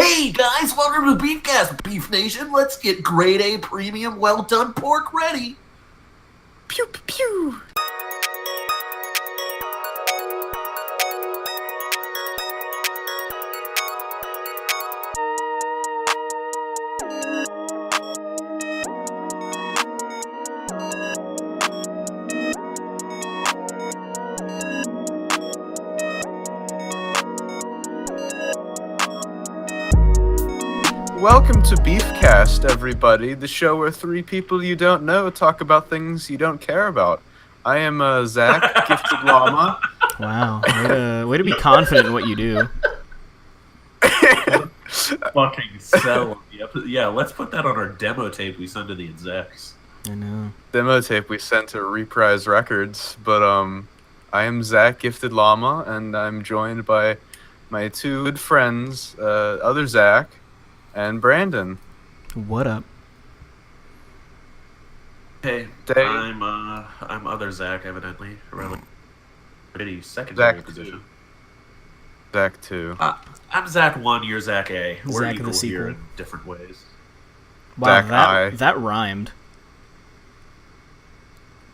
Hey guys, welcome to Beefcast, Beef Nation. Let's get grade A premium well done pork ready. Pew pew pew. Welcome to Beefcast, everybody, the show where three people you don't know talk about things you don't care about. I am Zack, Gifted Llama. Wow, way to be confident in what you do. Fucking sell. Yeah, let's put that on our demo tape we send to the execs. I know. Demo tape we sent to Reprise Records, but I am Zack, Gifted Llama, and I'm joined by my two good friends, other Zack and Brandon. What up? Hey, Day. I'm other Zack, evidently. Really secondary Zack position. Zack 2. I'm Zack 1, you're Zack A. We're Zack of the equal here sequel. in different ways. Wow, Zack I. that rhymed.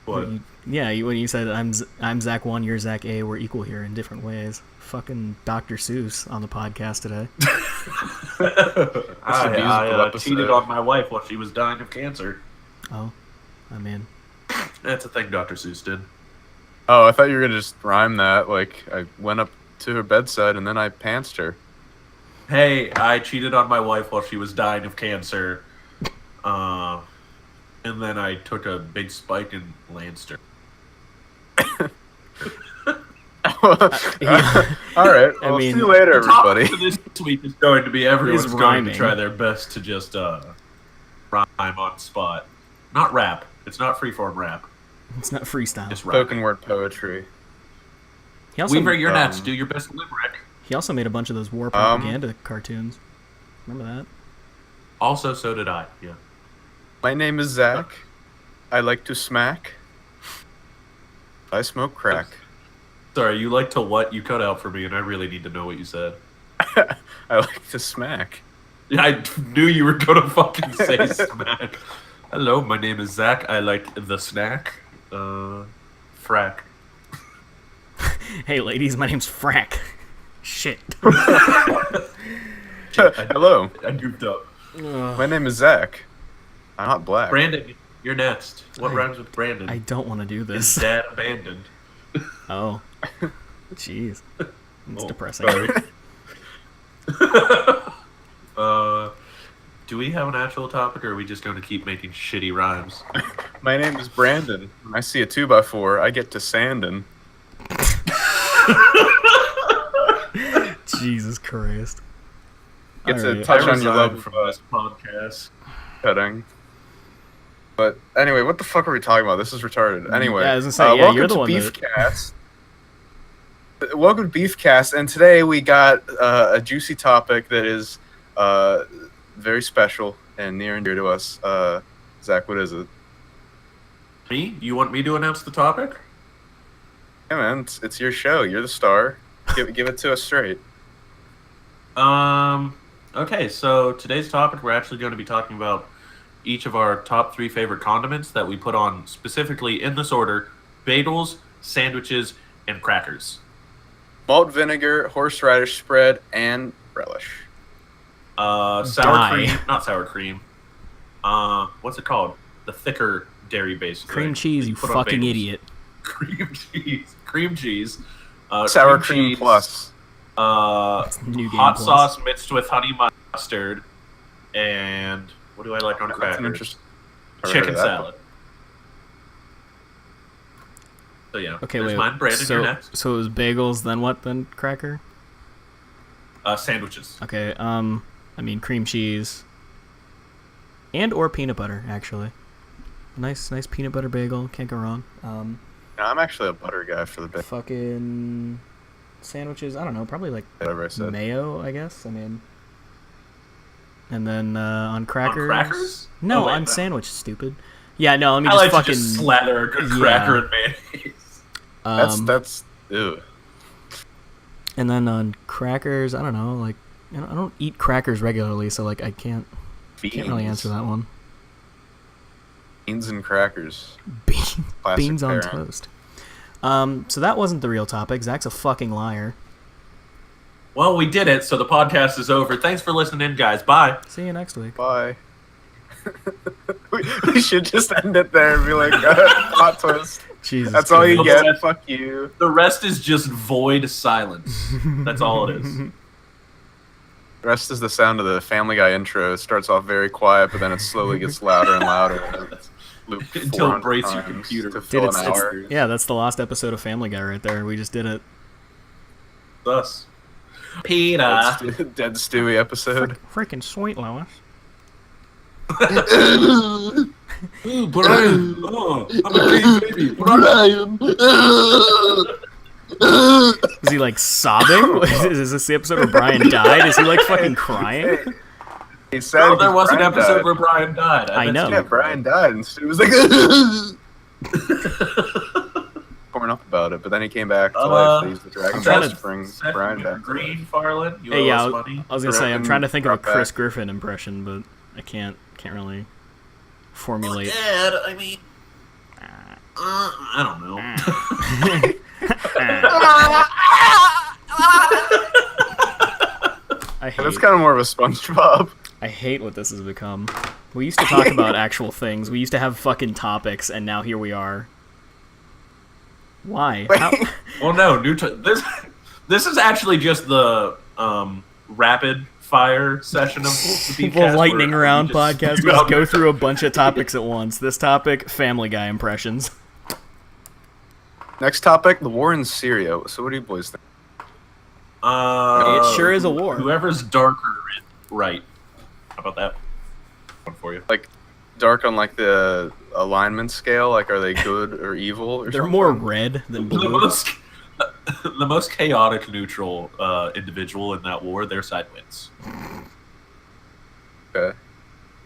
What? When you said I'm Zack 1, you're Zack A, we're equal here in different ways. Fucking Dr. Seuss on the podcast today. I cheated on my wife while she was dying of cancer. Oh, I'm in. That's a thing Dr. Seuss did. Oh, I thought you were gonna just rhyme that. Like, I went up to her bedside and then I pantsed her. Hey, I cheated on my wife while she was dying of cancer. And then I took a big spike in Lanster. All right. Well, see you later, The topic everybody. for this week is going to be everyone's Is going to rhyming. try their best to just rhyme on spot. Not rap. It's not freeform rap. It's not freestyle. It's rhyming. Spoken word poetry. He also, Weaver, you're next. Do your best limerick. he also made a bunch of those war propaganda cartoons. Remember that? Also, so did I. Yeah. My name is Zack. I like to smack. I smoke crack. Sorry, you like to what? You cut out for me, and I really need to know what you said. I like to smack. Yeah, I knew you were gonna fucking say smack. Hello, my name is Zack. I like the snack. Frack. Hey, ladies, my name's Frack. Shit. Hello. I goofed up. My name is Zack. I'm not black. Brandon, you're next. What rhymes with Brandon? I don't want to do Is this. Dad abandoned? Oh. Jeez. It's Oh, depressing. Sorry. Do we have an actual topic, or are we just going to keep making shitty rhymes? My name is Brandon. When I see a 2x4, I get to sandin'. Jesus Christ. Get to Alright. touch I on your resign love from of this podcast. cutting. But anyway, what the fuck are we talking about? This is retarded. Anyway, Yeah, I was gonna say, yeah, welcome you're the to one that- Beefcast. Welcome to Beefcast, and today we got a juicy topic that is very special and near and dear to us. Zack, what is it? Me? You want me to announce the topic? Yeah, man, it's your show. You're the star. Give it to us straight. Okay, so today's topic, we're actually going to be talking about each of our top 3 favorite condiments that we put on, specifically in this order: bagels, sandwiches, and crackers. Malt vinegar, horseradish spread, and relish. Sour Die. cream, not sour cream. What's it called? The thicker dairy-based Cream thing cheese, that you put on fucking bagels. idiot. Cream cheese. Sour cream cheese, plus. New game hot plus. sauce mixed with honey mustard, and what do I like on That's an crackers? interesting. Chicken salad. So yeah, Okay, there's wait. mine. Brandon, you're next. So it was bagels, then what? Then cracker? Sandwiches. Okay, I mean cream cheese. And or peanut butter, actually. Nice peanut butter bagel, can't go wrong. No, I'm actually a butter guy for the bit. Fucking sandwiches, I don't know, probably like Whatever I said. mayo, I guess. I mean, and then on crackers. On crackers? No, Oh, wait, on no. sandwich. Stupid. Yeah, no. Let me I just like fucking. to just slather a good yeah. cracker in mayonnaise. That's ew. And then on crackers, I don't know, like I don't eat crackers regularly, so like I can't really answer that one. Beans and crackers. Classic Beans on pairing. toast. So that wasn't the real topic. Zach's a fucking liar. Well, we did it, so the podcast is over. Thanks for listening in, guys. Bye. See you next week. Bye. we should just end it there and be like, plot twist. Jesus. That's all you Christ. get. Fuck you. The rest is just void silence. That's all it is. The rest is the sound of the Family Guy intro. It starts off very quiet, but then it slowly gets louder and louder. And it's looped Until it 400 breaks your times computer. to Dude, fill it's, an hour. yeah, that's the last episode of Family Guy right there. We just did it. Thus. Peter. Dead Stewie episode. Freaking sweet, Lois. Ooh, Brian. Oh, I'm a gay baby. Brian. Is he like sobbing? Is this the episode where Brian died? Is he like fucking crying? He said Oh, there was an Brian episode died. where Brian died. I know. Yeah, Brian died, and Stewie was like, pouring up about it, but then he came back to life. They used the Dragon trying Ball to- to bring Brian back. Green Farland. You Hey, owe yeah, us money. I was gonna say I'm Griffin trying to think of a brought back. Chris Griffin impression, but I can't really formulate. Dad, I mean, I don't know. I hate. That's kind of more of a SpongeBob. I hate what this has become. We used to talk about actual things. We used to have fucking topics, and now here we are. Why? How? Well, no, this is actually just the rapid fire session of the People Beefcast lightning where round we just- podcast. We just go through a bunch of topics at once. This topic: Family Guy impressions. Next topic, the war in Syria. So what do you boys think? It sure is a war. Whoever's darker is right. How about that one for you? Like, dark on like the alignment scale? Like, are they good or evil? Or They're something? more red than The blue. the most chaotic neutral individual in that war, their side wins. Okay.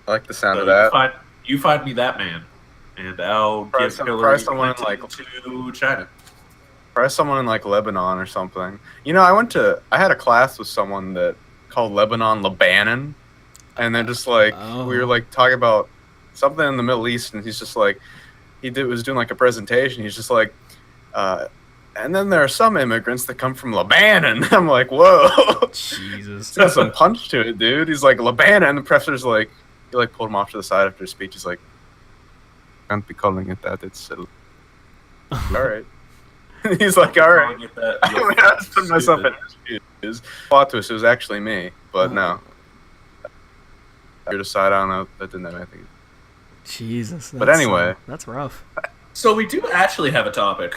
I like the sound So of that. you find me that man, and I'll Probably give some- Hillary probably someone Clinton like- to China. Try someone in like Lebanon or something. You know, I had a class with someone that called Lebanon, and then just like we were like talking about something in the Middle East, and he's just like was doing like a presentation. He's just like, and then there are some immigrants that come from Lebanon. I'm like, whoa, Jesus. it's got some punch to it, dude. He's like Lebanon, and the professor's like, he like pulled him off to the side after his speech. He's like, can't be calling it that. It's all right. He's like, all right. Calling it that, I you're mean, I just put stupid. myself in his shoes. Plot twist, it was actually me, but no. Your side, I don't know. That didn't have anything. Jesus. But anyway. That's rough. So we do actually have a topic.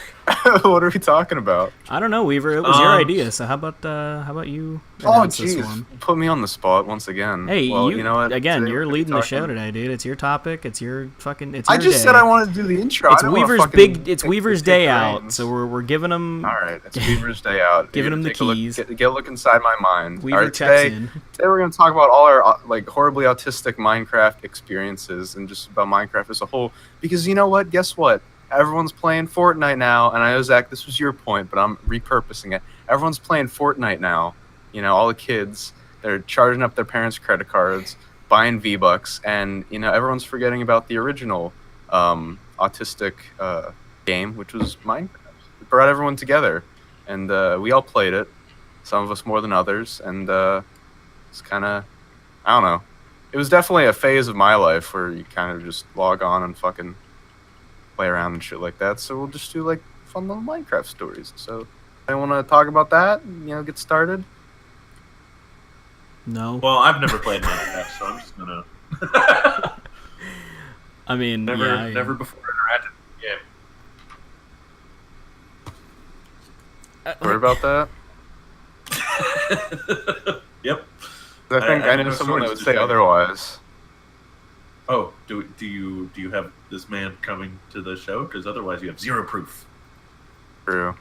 What are we talking about? I don't know, Weaver. It was your idea, so how about you Oh, announce this jeez. one? Put me on the spot once again. Hey, well, you know what? again, Today you're we're gonna be leading the show talking- today, dude. It's your topic. It's your fucking. It's I your just day. said I wanted to do the intro. It's I don't wanna Weaver's fucking It's take- Weaver's take day the out, reins. so we're giving him. All right, it's Weaver's day out. Giving him the Take a look- keys. Get a look inside my mind. Weaver All right, checks today, in. Today we're going to talk about all our like horribly autistic Minecraft experiences and just about Minecraft as a whole. Because you know what? Guess what? Everyone's playing Fortnite now, and I know, Zach, this was your point, but I'm repurposing it. Everyone's playing Fortnite now. You know, all the kids, they're charging up their parents' credit cards, buying V-Bucks, and, you know, everyone's forgetting about the original autistic game, which was Minecraft. It brought everyone together, and we all played it, some of us more than others, and it's kind of, I don't know. It was definitely a phase of my life where you kind of just log on and fucking play around and shit like that. So we'll just do like fun little Minecraft stories. So I want to talk about that and, you know, get started. No. Well, I've never played Minecraft, so I'm just gonna I mean, yeah, never before interacted with the game. Sorry about that. Yep. I think I I have know no someone that source would to say say. otherwise. Oh, do you have this man coming to the show? Because otherwise you have zero proof. True.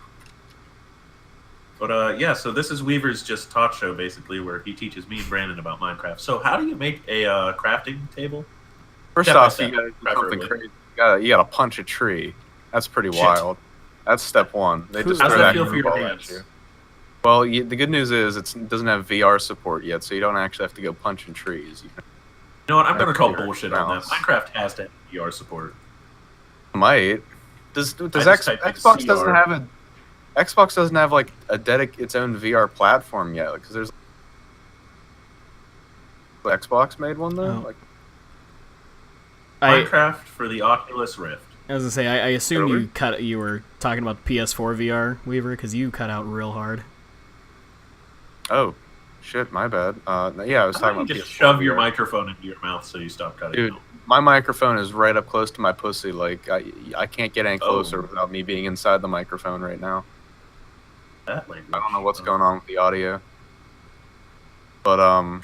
But yeah, so this is Weaver's just talk show basically, where he teaches me and Brandon about Minecraft. So how do you make a crafting table? First Step by off, step, you gotta do preferably. something crazy. You gotta punch a tree. That's pretty Shit. wild. That's step one. They just How's throw that that feel for your ball hands? at you. Well, the good news is it doesn't have VR support yet, so you don't actually have to go punching trees. You can You know what? I'm going to call Your bullshit on that. mouse. Minecraft has to have VR support. might. Does just typed in Xbox doesn't CR. have Xbox doesn't have like its own VR platform yet, because there's Xbox made one though. Oh. Like, Minecraft for the Oculus Rift. I was gonna say, I assume Really? you were talking about the PS4 VR, Weaver, because you cut out real hard. oh, shit, my bad. Yeah, I was How talking about you about just PS4 shove your VR. microphone into your mouth so you stop cutting Dude, out? my microphone is right up close to my pussy. Like, I can't get any closer Oh. without me being inside the microphone right now. That language. I don't know what's going on with the audio. But, I'm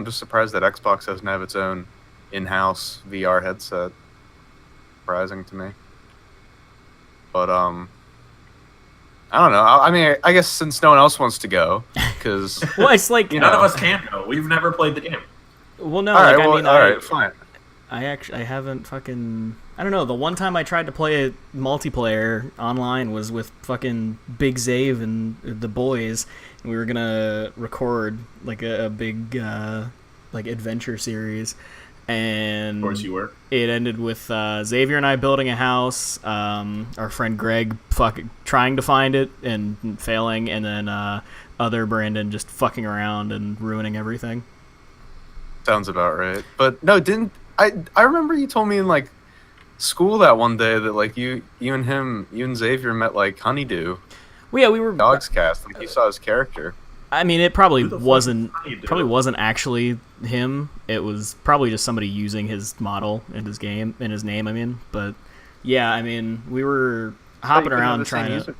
just surprised that Xbox doesn't have its own in-house VR headset. Surprising to me. But, I don't know. I mean, I guess since no one else wants to go, because... Well, it's like, You None know. of us can go. We've never played the game. well, no, all right, like, well, I mean, all right, fine. I haven't fucking... I don't know, the one time I tried to play it multiplayer online was with fucking Big Zave and the boys, and we were gonna record, like, a big, like, adventure series, and... Of course you were. It ended with Xavier and I building a house, our friend Greg trying to find it and failing, and then other Brandon just fucking around and ruining everything. Sounds about right. But no, I remember you told me in like school that one day that like you and Xavier met like Honeydew, Well, yeah, we were... Dogs Cast. Like you saw his character. I mean, it probably Who the fuck wasn't is Honeydew? probably wasn't actually him. It was probably just somebody using his model in his game, in his name. I mean, but yeah, I mean, we were hopping You couldn't have around the same trying to. user.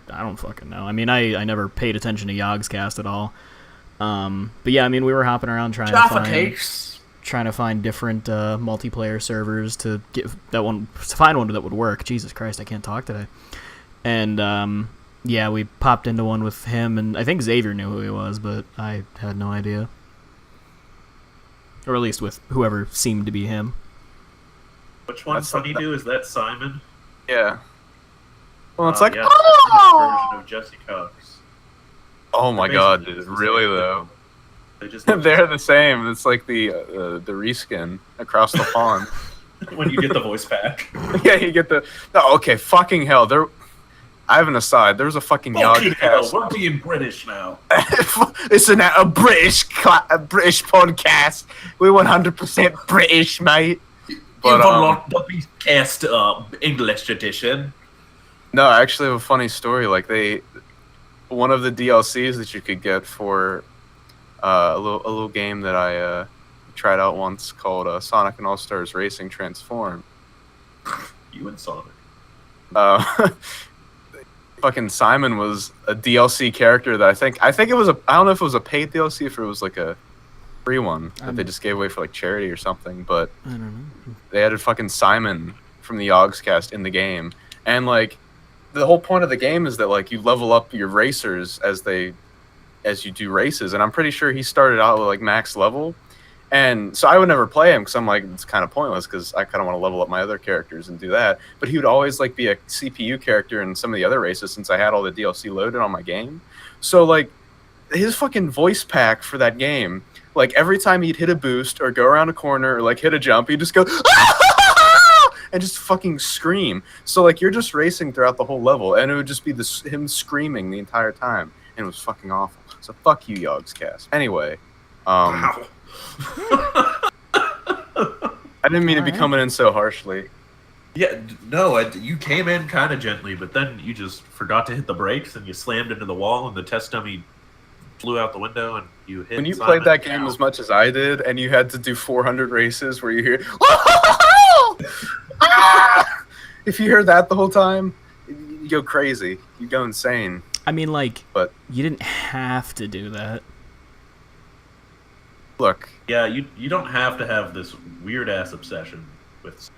I don't fucking know. I mean, I never paid attention to Yogg's Cast at all. But yeah, I mean, we were hopping around trying to find different multiplayer servers to find one that would work. Jesus Christ, I can't talk today. And yeah, we popped into one with him, and I think Xavier knew who he was, but I had no idea. Or at least with whoever seemed to be him. Which one's That's- Honeydew? Is that Simon? Yeah. Well, it's like, Yeah, oh! version of Jesse Cox. Oh my They're god, basically dude! just the Really same though? thing. They just look They're the same. It's like the reskin across the pond. when you get the voice pack. Yeah, you get the. No, okay, fucking hell. I have an aside. There's a fucking Fucking hell, Yogcast. we're being British now. It's a British podcast. We're 100% British, mate. But, the Beefcast English edition. no, I actually have a funny story. Like one of the DLCs that you could get for a little game that I tried out once called Sonic and All Stars Racing Transform. You and Sonic. Fucking Simon was a DLC character that I think it was I don't know if it was a paid DLC, if it was like a free one that they just gave away for like charity or something, but I don't know. they added fucking Simon from the Yogs Cast in the game. And like the whole point of the game is that like you level up your racers as you do races, and I'm pretty sure he started out with like max level. And so I would never play him because I'm like, it's kind of pointless because I kind of want to level up my other characters and do that. But he would always like be a CPU character in some of the other races since I had all the DLC loaded on my game. So like his fucking voice pack for that game, like every time he'd hit a boost or go around a corner or like hit a jump, he'd just go and just fucking scream. So like you're just racing throughout the whole level, and it would just be him screaming the entire time, and it was fucking awful. So fuck you, Yogs Cast. Anyway, Wow. I didn't mean to be Alright. coming in so harshly. Yeah, no, you came in kind of gently, but then you just forgot to hit the brakes and you slammed into the wall and the test dummy flew out the window and you hit When you Simon. played that game Ow. as much as I did, and you had to do 400 races where you hear, if you hear that the whole time, you go crazy. You go insane. I mean, like, But you didn't have to do that. look, Yeah, you don't have to have this weird ass obsession with.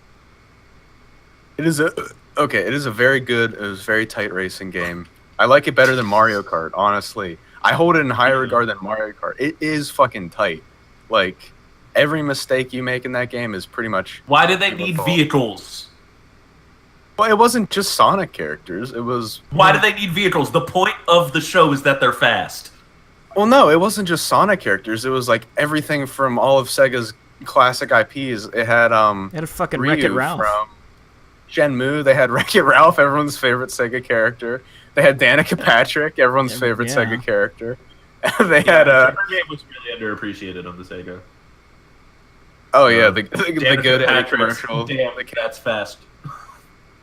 it is a very good, it was a very tight racing game. I like it better than Mario Kart, honestly. I hold it in higher regard than Mario Kart. It is fucking tight. Like, every mistake you make in that game is pretty much... Why do they need vehicles? Well, it wasn't just Sonic characters. It was. Why do they need vehicles? The point of the show is that they're fast. Well, no, it wasn't just Sonic characters. It was like everything from all of Sega's classic IPs. It had They had a fucking Ryu Wreck-It Ralph. from Shenmue. They had Wreck-It Ralph, everyone's favorite Sega character. They had Danica Patrick, everyone's favorite Sega character. They had her game was really underappreciated on the Sega. Oh yeah, the GoDaddy Patrick's commercial. Damn, that's fast.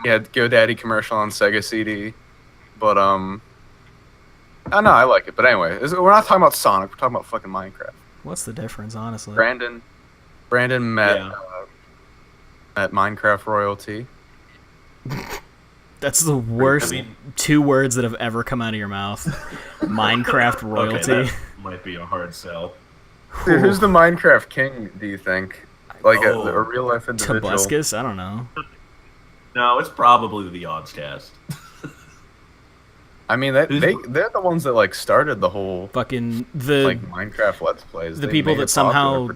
Yeah, GoDaddy commercial on Sega CD. But I don't know, I like it. But anyway, we're not talking about Sonic. We're talking about fucking Minecraft. What's the difference, honestly? Brandon met at Minecraft royalty. That's the worst two words that have ever come out of your mouth. Minecraft royalty. Okay, that might be a hard sell. Dude, who's the Minecraft king, do you think? Like a real life individual? Tobuscus? I don't know. No, it's probably the Oddscast. I mean, they're the ones that like started the whole fucking Minecraft Let's Plays. The people that somehow,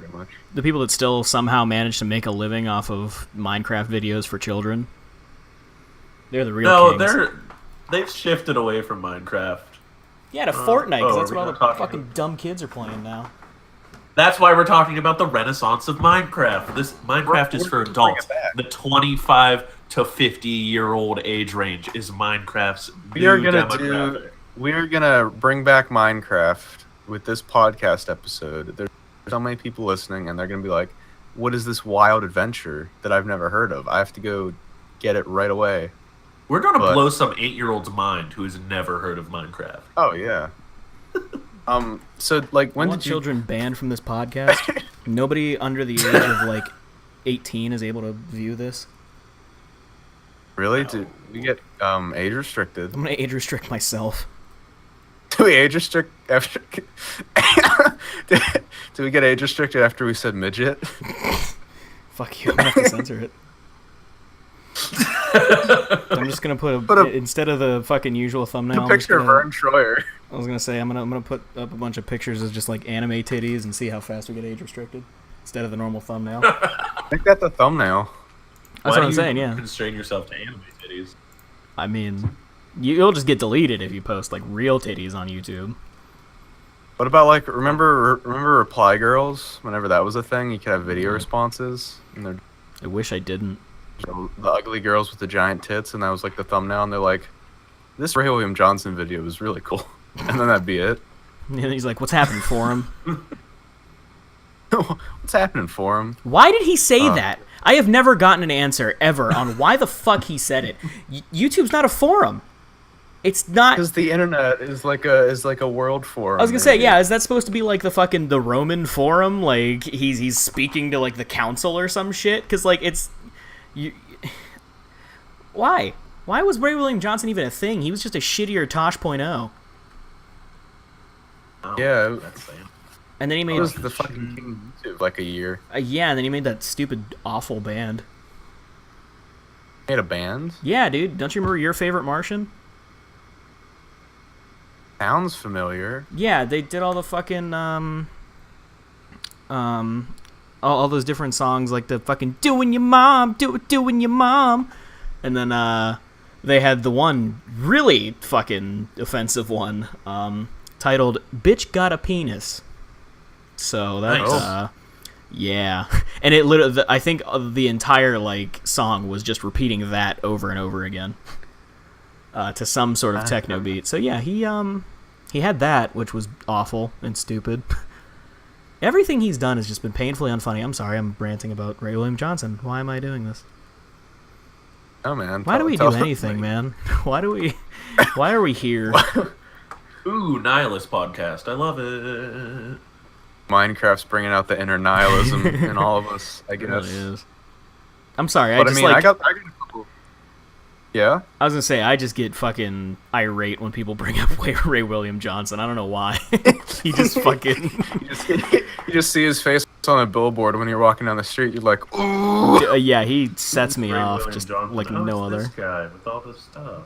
the people that still somehow manage to make a living off of Minecraft videos for children. They're the real kings. They've shifted away from Minecraft. Yeah, to Fortnite, because that's what all the fucking dumb kids are playing now. That's why we're talking about the renaissance of Minecraft. Minecraft is for adults. The 25 to 50-year-old age range is Minecraft's new demographic. We are gonna bring back Minecraft with this podcast episode. There's so many people listening, and they're gonna be like, "What is this wild adventure that I've never heard of? I have to go get it right away." We're gonna blow some 8-year-old's mind who has never heard of Minecraft. Oh yeah. So like, when did children banned from this podcast? Nobody under the age of like 18 is able to view this. Really? Did we get age restricted? I'm gonna age restrict myself. Do we age restrict after? Do we get age restricted after we said midget? Fuck you! I'm gonna have to censor it. I'm just gonna put instead of the fucking usual thumbnail. A picture of Vern Troyer. I was gonna say I'm gonna put up a bunch of pictures of just like anime titties and see how fast we get age restricted instead of the normal thumbnail. Make that the thumbnail. That's what I'm saying. Yeah. Constrain yourself to anime titties. I mean, you'll just get deleted if you post like real titties on YouTube. What about like remember Reply Girls? Whenever that was a thing, you could have video responses. And I wish I didn't. The ugly girls with the giant tits, and that was like the thumbnail, and they're like, "This Ray William Johnson video was really cool," and then that'd be it. And he's like, "What's happening for him? What's happening for him?" Why did he say that? I have never gotten an answer ever on why the fuck he said it. YouTube's not a forum. It's not, because the internet is like a world forum. I was gonna say, yeah, is that supposed to be like the Roman forum? Like he's speaking to like the council or some shit? Because like it's. Why was Ray William Johnson even a thing? He was just a shittier Tosh.0. Yeah, and then he made was the fucking king of like a year. Yeah, and then he made that stupid awful band. Made a band? Yeah, dude. Don't you remember Your Favorite Martian? Sounds familiar. Yeah, they did all the fucking all those different songs, like the fucking "Doing Your Mom," doing your mom, and then they had the one really fucking offensive one titled "Bitch Got a Penis." So that's yeah, and it literally, I think the entire like song was just repeating that over and over again to some sort of techno beat. So yeah, he had that, which was awful and stupid. Everything he's done has just been painfully unfunny. I'm sorry, I'm ranting about Ray William Johnson. Why am I doing this? Oh man, why do we do anything, man? Why are we here? Ooh, Nihilist podcast. I love it. Minecraft's bringing out the inner nihilism in all of us, I guess. It really is. I'm sorry, but I got a couple. Yeah? I was gonna say, I just get fucking irate when people bring up Ray William Johnson. I don't know why. He just fucking... you just see his face on a billboard when you're walking down the street, you're like, ooh! Yeah, he sets me off William just Johnson. like no other. This guy with all this stuff.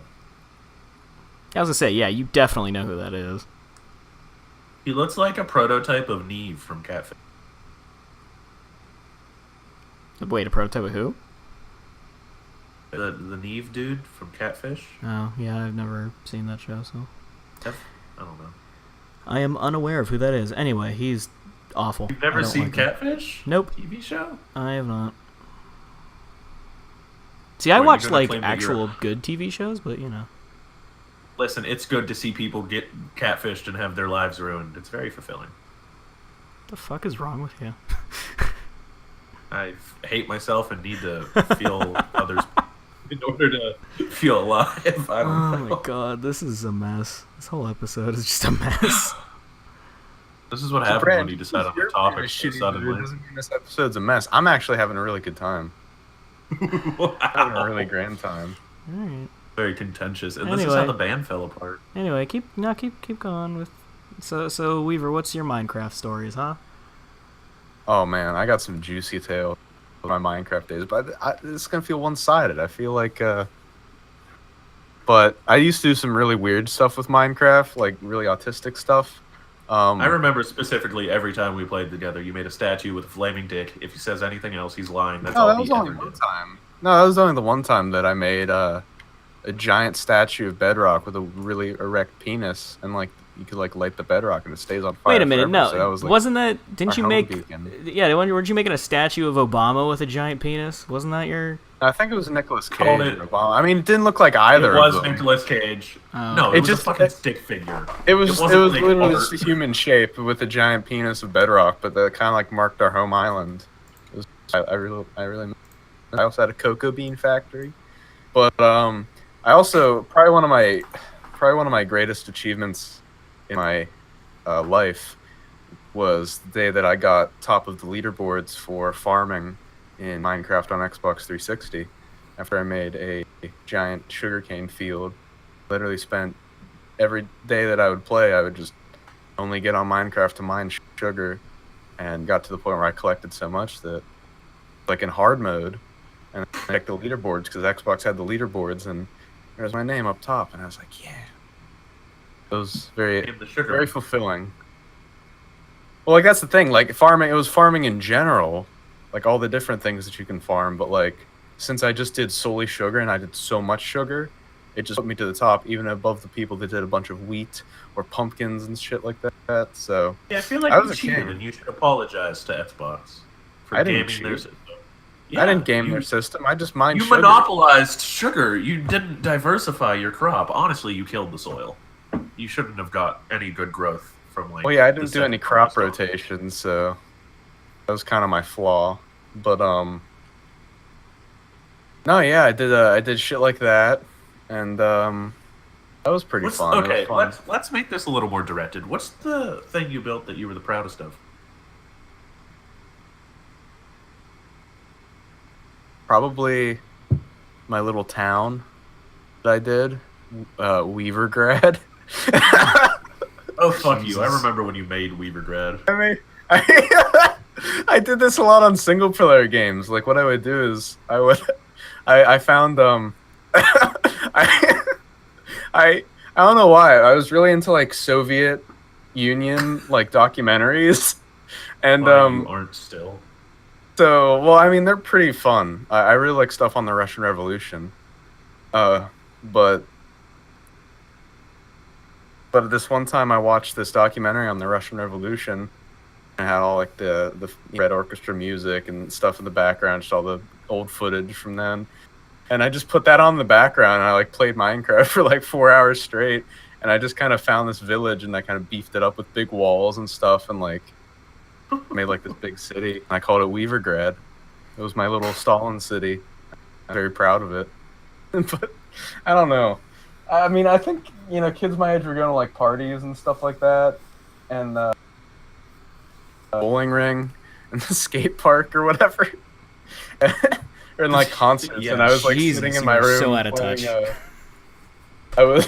I was gonna say, yeah, you definitely know who that is. He looks like a prototype of Neve from Catfish. Wait, a prototype of who? The Neve dude from Catfish. Oh yeah, I've never seen that show, so I don't know. I am unaware of who that is. Anyway, he's awful. You've never seen Catfish? Nope. TV show? I have not. See, I watch like actual good TV shows, but you know. Listen, it's good to see people get catfished and have their lives ruined. It's very fulfilling. What the fuck is wrong with you? I hate myself and need to feel others in order to feel alive. I don't know. Oh my god, this is a mess. This whole episode is just a mess. This is what happens when you decide on a topic so suddenly. It doesn't mean this episode's a mess. I'm actually having a really good time. Wow. Having a really grand time. Alright. Very contentious. And this is how the band fell apart. Anyway, keep going with... So Weaver, what's your Minecraft stories, huh? Oh man, I got some juicy tales of my Minecraft days, but it's gonna feel one-sided. I feel like, but I used to do some really weird stuff with Minecraft, like really autistic stuff. I remember specifically every time we played together, you made a statue with a flaming dick. If he says anything else, he's lying. That's all that was only one time. No, that was only the one time that I made a giant statue of bedrock with a really erect penis, and like you could like light the bedrock and it stays on fire. Wait a minute, forever. no, So that was, like, wasn't that? Didn't you make? Beacon. Yeah, weren't you making a statue of Obama with a giant penis? Wasn't that your? I think it was Nicolas Cage. Or Obama. I mean, it didn't look like either. It was of them. Nicolas Cage. Oh. No, it was just a fucking stick figure. It was wasn't like literally art. just a human shape with a giant penis of bedrock, but that kind of like marked our home island. It was, I really. I also had a cocoa bean factory, but I also probably one of my greatest achievements in my life was the day that I got top of the leaderboards for farming in Minecraft on Xbox 360 after I made a giant sugarcane field. Literally spent every day that I would play, I would just only get on Minecraft to mine sugar, and got to the point where I collected so much that, like in hard mode, and I checked the leaderboards because Xbox had the leaderboards, and there was my name up top, and I was like, yeah. It was very fulfilling. Well, like that's the thing, like farming, it was farming in general, like all the different things that you can farm, but like since I just did solely sugar and I did so much sugar, it just put me to the top, even above the people that did a bunch of wheat or pumpkins and shit like that. So yeah, I feel like you cheated, and you should apologize to Xbox for gaming their system. Yeah, I didn't game their system. I just mined sugar. You monopolized sugar. You didn't diversify your crop. Honestly, you killed the soil. You shouldn't have got any good growth from like. Well, yeah, I didn't do any crop rotation, so that was kind of my flaw. But no, yeah, I did shit like that, and that was pretty fun. Okay, let's make this a little more directed. What's the thing you built that you were the proudest of? Probably my little town that I did, Weavergrad. Oh, fuck you. I remember when you made Weavergrad. I mean, I did this a lot on single player games. Like, what I would do is I found, I don't know why. I was really into, like, Soviet Union, like, documentaries. And, you aren't still. So, well, I mean, they're pretty fun. I really like stuff on the Russian Revolution. But this one time I watched this documentary on the Russian Revolution, and had all like the Red Orchestra music and stuff in the background, just all the old footage from then. And I just put that on in the background, and I like played Minecraft for like 4 hours straight. And I just kind of found this village, and I kind of beefed it up with big walls and stuff, and like made like this big city. I called it Weavergrad. It was my little Stalin city. I'm very proud of it. But I don't know. I mean, I think, you know, kids my age were going to like parties and stuff like that, and bowling ring and the skate park or whatever, or in like concerts. Yeah, and I was like sitting in my room, so out of touch. I was.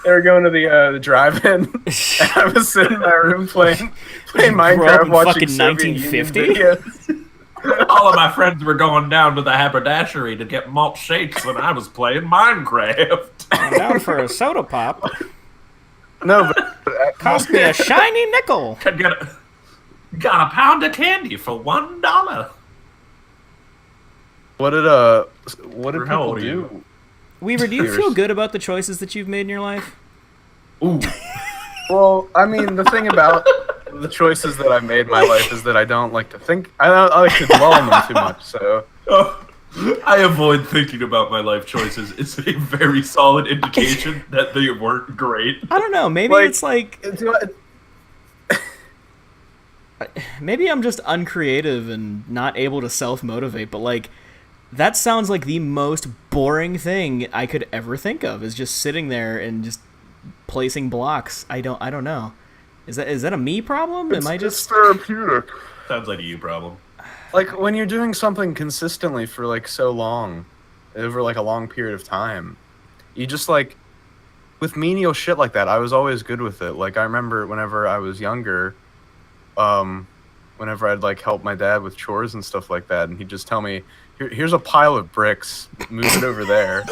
They were going to the drive-in. And I was sitting in my room playing Minecraft, watching fucking 1950 videos. All of my friends were going down to the haberdashery to get malt shakes, and I was playing Minecraft. I'm down for a soda pop. No, but cost me a shiny nickel. Got a pound of candy for $1. What did people do? Weaver, do you feel good about the choices that you've made in your life? Ooh. Well, I mean, the thing about the choices that I've made in my life is that I don't like to think. I like to dwell on them too much. So I avoid thinking about my life choices. It's a very solid indication that they weren't great. I don't know. Maybe it's like. Maybe I'm just uncreative and not able to self-motivate, but like that sounds like the most boring thing I could ever think of, is just sitting there and just placing blocks. I don't know. Is that a me problem? Am I just therapeutic? Sounds like a you problem. Like when you're doing something consistently for like so long, over like a long period of time, you just like, with menial shit like that, I was always good with it. Like I remember whenever I was younger, whenever I'd like help my dad with chores and stuff like that, and he'd just tell me, here's a pile of bricks, move it over there. And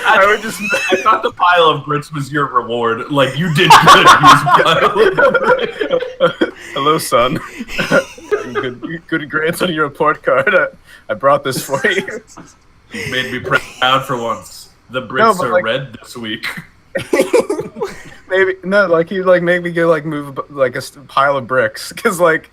I thought the pile of bricks was your reward. Like, you did good. Hello, son. Good grades on your report card. I brought this for you. You made me proud for once. The bricks are red this week. Maybe no, like he like made me go like move like a pile of bricks, because like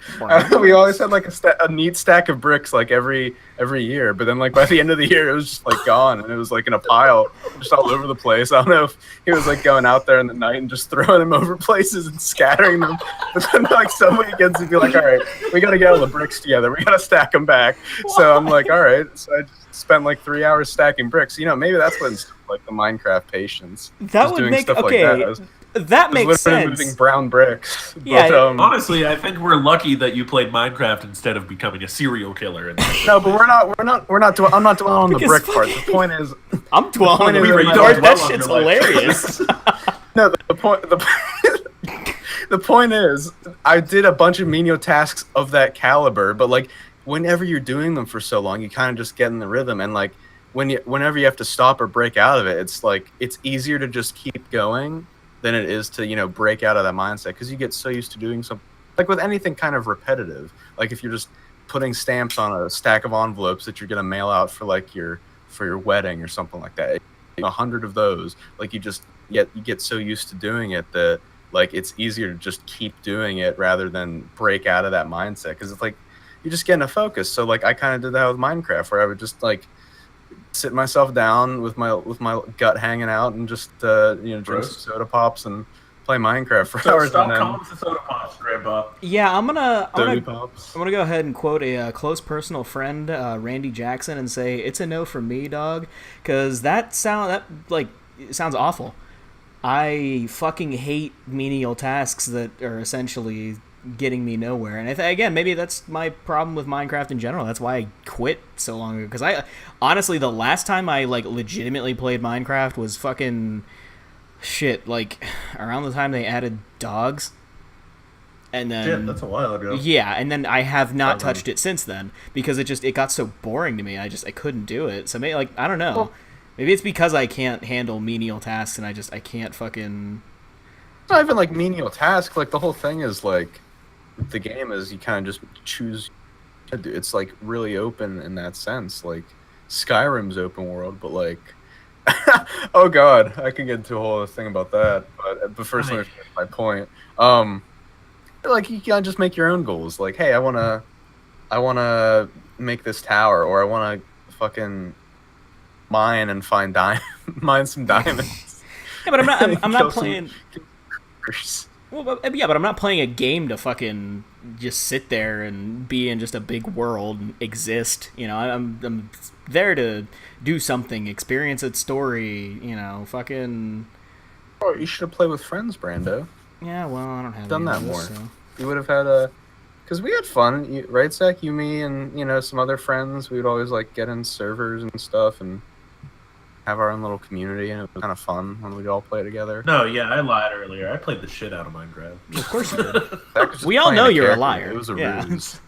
we always had like a neat stack of bricks like every year, but then like by the end of the year it was just like gone, and it was like in a pile just all over the place. I don't know if he was like going out there in the night and just throwing them over places and scattering them, but then like some weekends he'd be like, all right, we gotta get all the bricks together, we gotta stack them back. So I'm like, all right, so I just spent like 3 hours stacking bricks. You know, maybe that's what instilled like the Minecraft patience. That would make that makes sense. Moving brown bricks. Yeah. But, honestly, I think we're lucky that you played Minecraft instead of becoming a serial killer. No, but I'm not dwelling on the brick part. The point is, I'm dwelling on the brick part. That shit's hilarious. No, the point is, I did a bunch of menial tasks of that caliber, but like whenever you're doing them for so long, you kind of just get in the rhythm, and like whenever you have to stop or break out of it, it's like it's easier to just keep going than it is to, you know, break out of that mindset, because you get so used to doing something. Like with anything kind of repetitive, like if you're just putting stamps on a stack of envelopes that you're gonna mail out for like your wedding or something like that, 100 of those, like you get so used to doing it that like it's easier to just keep doing it rather than break out of that mindset, because it's like you just get into focus. So like I kind of did that with Minecraft, where I would just like sit myself down with my gut hanging out and just drink some soda pops and play Minecraft for hours. Stop calling the soda pops, Grandpa. Yeah, I'm gonna go ahead and quote a close personal friend, Randy Jackson, and say it's a no from me, dog, because that sounds awful. I fucking hate menial tasks that are essentially getting me nowhere, and again, maybe that's my problem with Minecraft in general. That's why I quit so long ago, because I honestly, the last time I like legitimately played Minecraft was fucking shit, like around the time they added dogs, and then shit, that's a while ago. Yeah, and then I have not touched it since then, because it got so boring to me. I couldn't do it. So maybe, like, I don't know, well, maybe it's because I can't handle menial tasks, and I can't fucking. It's not even like menial task. Like the whole thing is like, the game is you kind of just choose. It's like really open in that sense. Like Skyrim's open world, but like, oh god, I could get into a whole other thing about that. But first, let me finish my point. Like you can just make your own goals. Like, hey, I wanna make this tower, or I wanna fucking mine and find mine some diamonds. Yeah, but I'm not playing. Well, but I'm not playing a game to fucking just sit there and be in just a big world and exist. You know, I'm there to do something, experience its story. You know, fucking. Oh, you should have played with friends, Brando. Yeah, well, I don't have done that those, more. So. You would have had because we had fun, right, Zach? You, me, and some other friends. We would always like get in servers and stuff and have our own little community, and it was kind of fun when we'd all play together. No, yeah, I lied earlier. I played the shit out of Minecraft. Of course you did. We all know you're a liar. It was a ruse.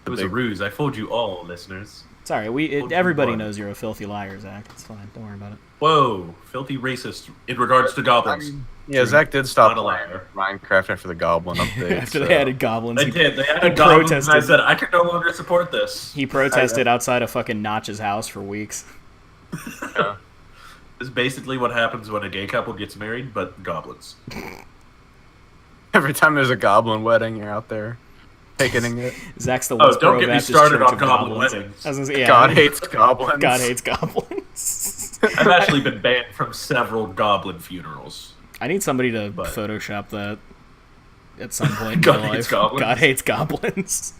It was a ruse. I fooled you all, listeners. Sorry, everybody knows you're a filthy liar, Zach. It's fine. Don't worry about it. Whoa, filthy racist in regards to goblins. Yeah, Zach did stop playing Minecraft after the Goblin update. After they added goblins. They did. They added goblins, and I said, I can no longer support this. He protested outside of fucking Notch's house for weeks. Yeah. It's basically what happens when a gay couple gets married, but goblins. Every time there's a goblin wedding, you're out there taking it. Zach's the worst. Oh, don't get me started on goblin weddings. God hates goblins. God hates goblins. I've actually been banned from several goblin funerals. I need somebody to Photoshop that at some point in my life. God hates goblins.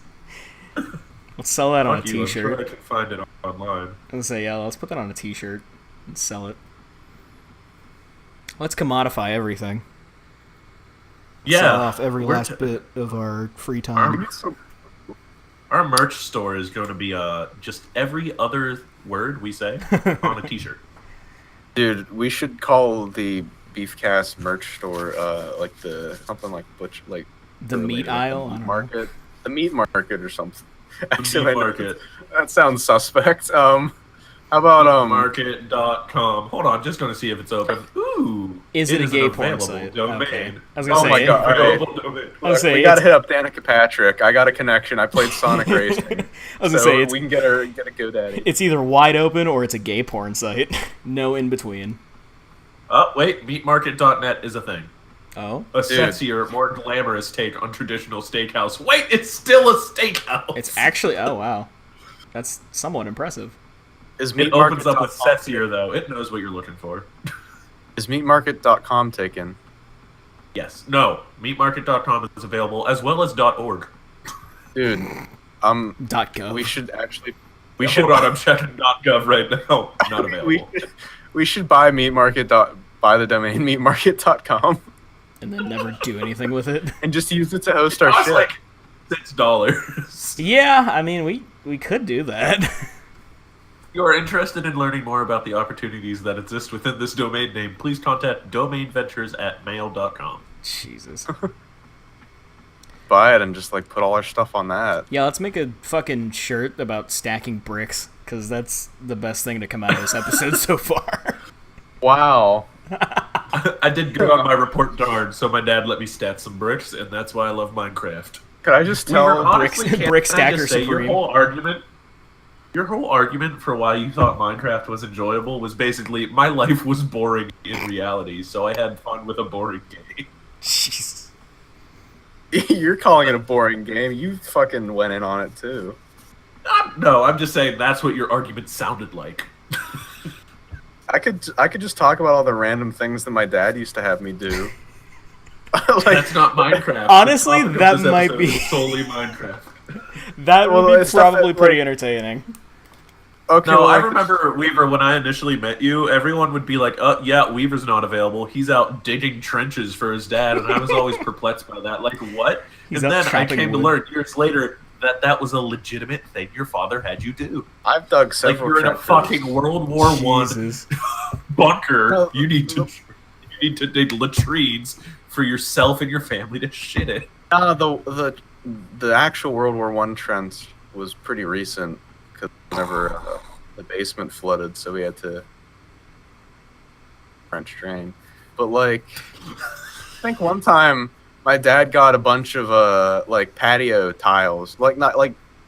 Let's sell that on a t-shirt. I'm sure I can find it online. I was gonna say, let's put that on a t-shirt and sell it. Let's commodify everything. Yeah. Sell off every last bit of our free time. Our merch store is going to be just every other word we say on a t-shirt. Dude, we should call the Beefcast merch store like something like the meat aisle, market, the meat market or something. Actually, meat market. That sounds suspect. How about market.com? Hold on, just going to see if it's open. Ooh, is it a gay porn site? Domain. Okay. I was gonna say, my god! We gotta hit up Danica Patrick. I got a connection. I played Sonic Racing. I was gonna say we can get a GoDaddy. It's either wide open or it's a gay porn site. No in between. Oh wait, meatmarket.net is a thing. Oh, a sexier, more glamorous take on traditional steakhouse. Wait, it's still a steakhouse. It's actually. Oh wow, that's somewhat impressive. It opens up with sexier, though. It knows what you're looking for. Is meatmarket.com taken? Yes. No. Meatmarket.com is available, as well as .org. Dude, .gov. We should actually... Hold on, I'm checking .gov right now. Not available. we should buy buy the domain meatmarket.com. And then never do anything with it. And just use it to host our shit. Like $6. Yeah, I mean, we could do that. If you are interested in learning more about the opportunities that exist within this domain name, please contact domainventures@mail.com. Jesus. Buy it and just put all our stuff on that. Yeah, let's make a fucking shirt about stacking bricks, because that's the best thing to come out of this episode so far. Wow. I did good on my report card, so my dad let me stack some bricks, and that's why I love Minecraft. Could I just tell Brick Stacker Supreme? Your whole argument for why you thought Minecraft was enjoyable was basically, my life was boring in reality, so I had fun with a boring game. Jeez. You're calling it a boring game. You fucking went in on it, too. No, I'm just saying that's what your argument sounded like. I could just talk about all the random things that my dad used to have me do. That's not Minecraft. Honestly, that might be solely Minecraft. That would be probably pretty entertaining. Okay. No, I remember, Weaver, when I initially met you, everyone would be like, yeah, Weaver's not available. He's out digging trenches for his dad, and I was always perplexed by that. Like, what? And then I came to learn years later that was a legitimate thing your father had you do. I've dug several trenches. You're in a fucking World War I bunker. No, you need to dig latrines for yourself and your family to shit in. The actual World War I trench was pretty recent, because whenever the basement flooded, so we had to French drain. But I think one time my dad got a bunch of patio tiles, not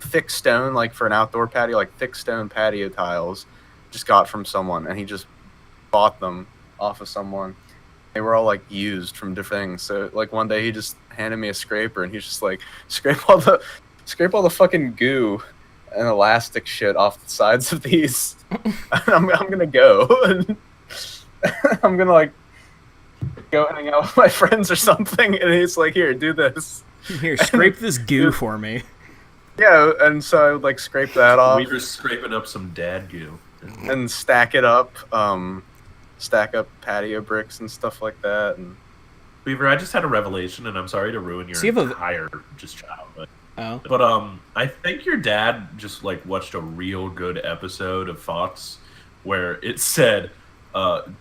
thick stone, for an outdoor patio, thick stone patio tiles, just got from someone, and he just bought them off of someone. They were all used from different things. So one day he just handed me a scraper, and he's just scrape all the fucking goo and elastic shit off the sides of these. I'm gonna go. And I'm gonna go hang out with my friends or something. And he's like, "Here, do this. Here, scrape this goo for me." Yeah, and so I scrape that off. We were scraping up some dad goo and stack it up. Stack up patio bricks and stuff like that. And Weaver, I just had a revelation, and I'm sorry to ruin your entire childhood. Oh. But I think your dad just watched a real good episode of Fox where it said,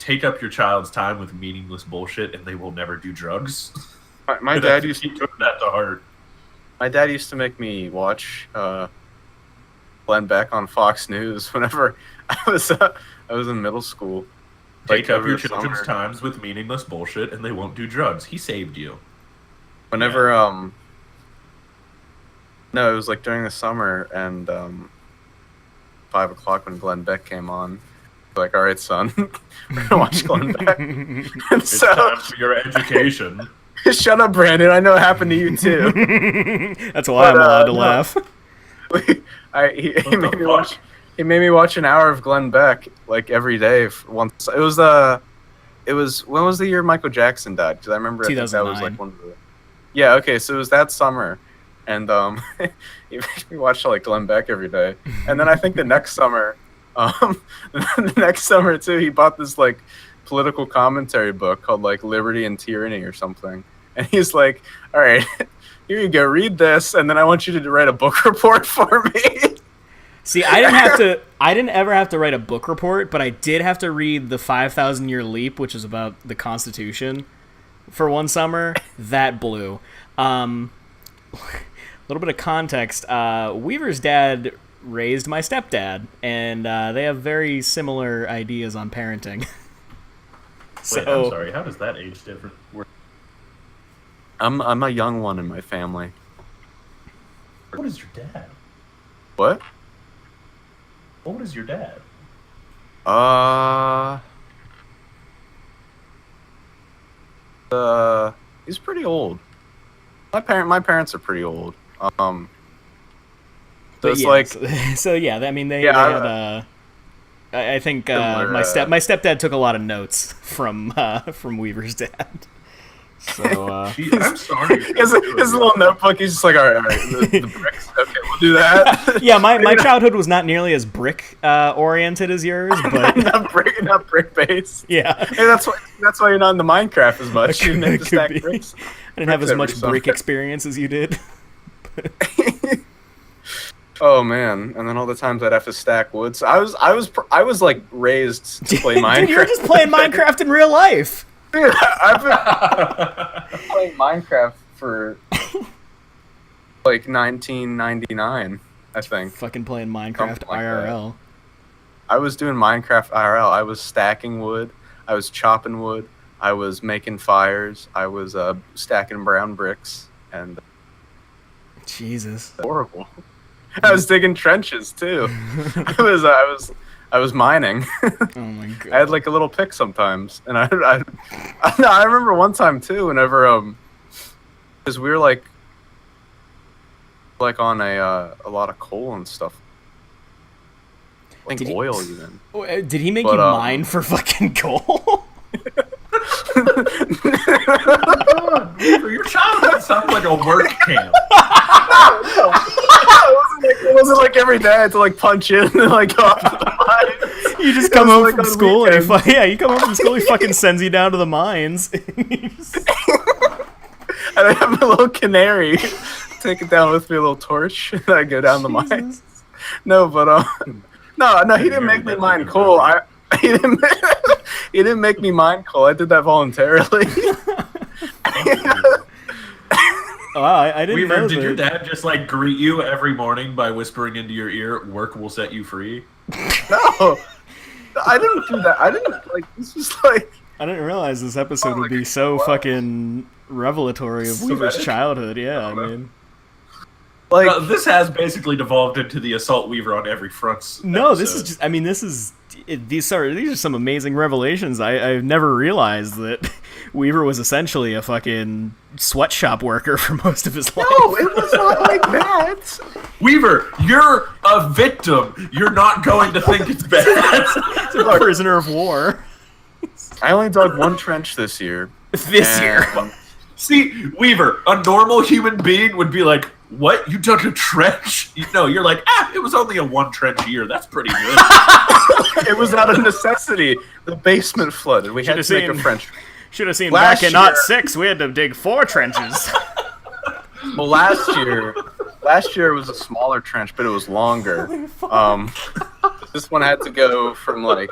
"Take up your child's time with meaningless bullshit, and they will never do drugs." My dad used to took that to heart. My dad used to make me watch Glenn Beck on Fox News whenever I was in middle school. Take up your children's times with meaningless bullshit, and they won't do drugs. He saved you. Whenever, no, it was like during the summer, and 5 o'clock when Glenn Beck came on. Like, all right, son, we're gonna watch Glenn Beck. And it's time for your education. Shut up, Brandon. I know it happened to you too. That's why I'm allowed to laugh. He made me watch an hour of Glenn Beck like every day. Once it was when was the year Michael Jackson died? Because I remember that was like one of the. Yeah. Okay. So it was that summer, and he made me watch like Glenn Beck every day, and then I think the next summer, too, he bought this like political commentary book called like Liberty and Tyranny or something, and he's like, "All right, here you go, read this, and then I want you to write a book report for me." See, I didn't ever have to write a book report, but I did have to read the 5,000 Year Leap, which is about the Constitution, for one summer. That blew. A little bit of context. Weaver's dad raised my stepdad, and they have very similar ideas on parenting. Wait, I'm sorry. How does that age different? I'm a young one in my family. What is your dad? What? How old is your dad? He's pretty old. My parents are pretty old. So it's yeah, like. So yeah, I mean they had. I think my stepdad took a lot of notes from Weaver's dad. So I'm sorry. His little notebook. He's just like, all right, the bricks. Okay, we'll do that. Yeah, my childhood was not nearly as brick oriented as yours, but not brick based. Yeah, hey, that's why you're not into Minecraft as much. You didn't have to stack bricks. I didn't have as much brick experience as you did. Oh man! And then all the times I'd have to stack wood. So I was like raised to play Minecraft. Dude, you were just playing Minecraft in real life. Dude, I've been playing Minecraft for like 1999, I think. Fucking playing Minecraft IRL. I was doing Minecraft IRL. I was stacking wood. I was chopping wood. I was making fires. I was stacking brown bricks. And Jesus, horrible. I was digging trenches too. I was mining. Oh my god! I had like a little pick sometimes, and I remember one time too. Whenever because we were like on a lot of coal and stuff. I think oil even. Did he make you mine for fucking coal? Your childhood sounds like a work camp. It wasn't like every day I had to like punch in and like go off to the mines. You just come home from school and you come home from school, he fucking sends you down to the mines. And I have a little canary. Take it down with me, a little torch, and I go down the mines. No, but no, he didn't make me mine coal. He didn't make me mine coal. I did that voluntarily. Oh, I didn't Weaver, know did that. your dad just like greet you every morning by whispering into your ear, "Work will set you free"? No, I didn't do that. I didn't like. This was like. I didn't realize this episode would be so fucking revelatory of Weaver's childhood. Yeah, I mean, like this has basically devolved into the Assault Weaver on every front. No, this is just. I mean, these are some amazing revelations. I've never realized that Weaver was essentially a fucking sweatshop worker for most of his life. No, it was not like that. Weaver, you're a victim. You're not going to think it's bad. It's a prisoner of war. I only dug one trench this year. This year. See, Weaver, a normal human being would be like, "What? You dug a trench?" You're like, it was only a one trench a year. That's pretty good. It was out of necessity. The basement flooded. We had to make a French. Should have seen back in '06. We had to dig 4 trenches. Well, last year it was a smaller trench, but it was longer. This one had to go from like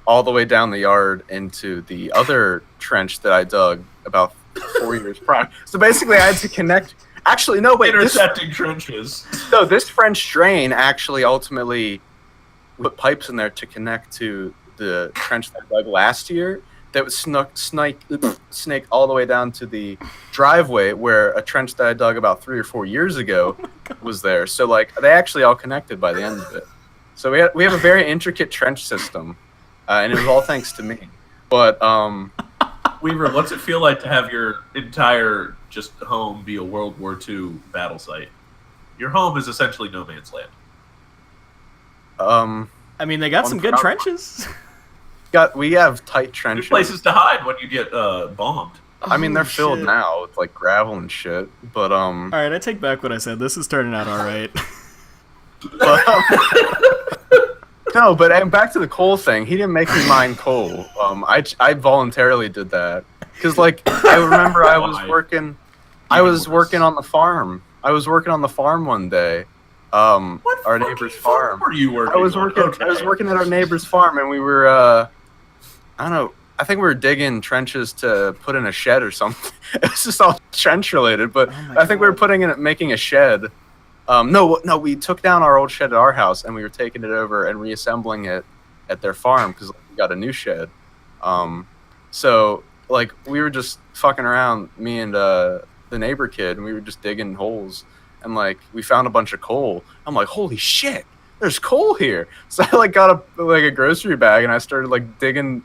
all the way down the yard into the other trench that I dug about 4 years prior. So basically, I had to connect. Actually, no, wait. Intersecting trenches. No, this French drain actually ultimately put pipes in there to connect to the trench that I dug last year that was snake all the way down to the driveway where a trench that I dug about 3 or 4 years ago was there. So like they actually all connected by the end of it. So we have a very intricate trench system, and it was all thanks to me. But Weaver, what's it feel like to have your entire just home be a World War II battle site? Your home is essentially no man's land. I mean, they got some good trenches. We have tight trenches. There's places to hide when you get bombed. I mean, they're filled now with like gravel and shit. But All right, I take back what I said. This is turning out all right. No, but back to the coal thing. He didn't make me mine coal. I voluntarily did that because, like, I remember I was working. I was working on the farm. I was working on the farm one day. Our neighbor's farm. Were you working? I was working. Okay. I was working at our neighbor's farm, and we were. I don't know. I think we were digging trenches to put in a shed or something. It was just all trench related, but I think we were making a shed. No, we took down our old shed at our house, and we were taking it over and reassembling it at their farm because we got a new shed. So like we were just fucking around, me and the neighbor kid, and we were just digging holes, and like we found a bunch of coal. I'm like, holy shit, there's coal here. So I like got a grocery bag, and I started like digging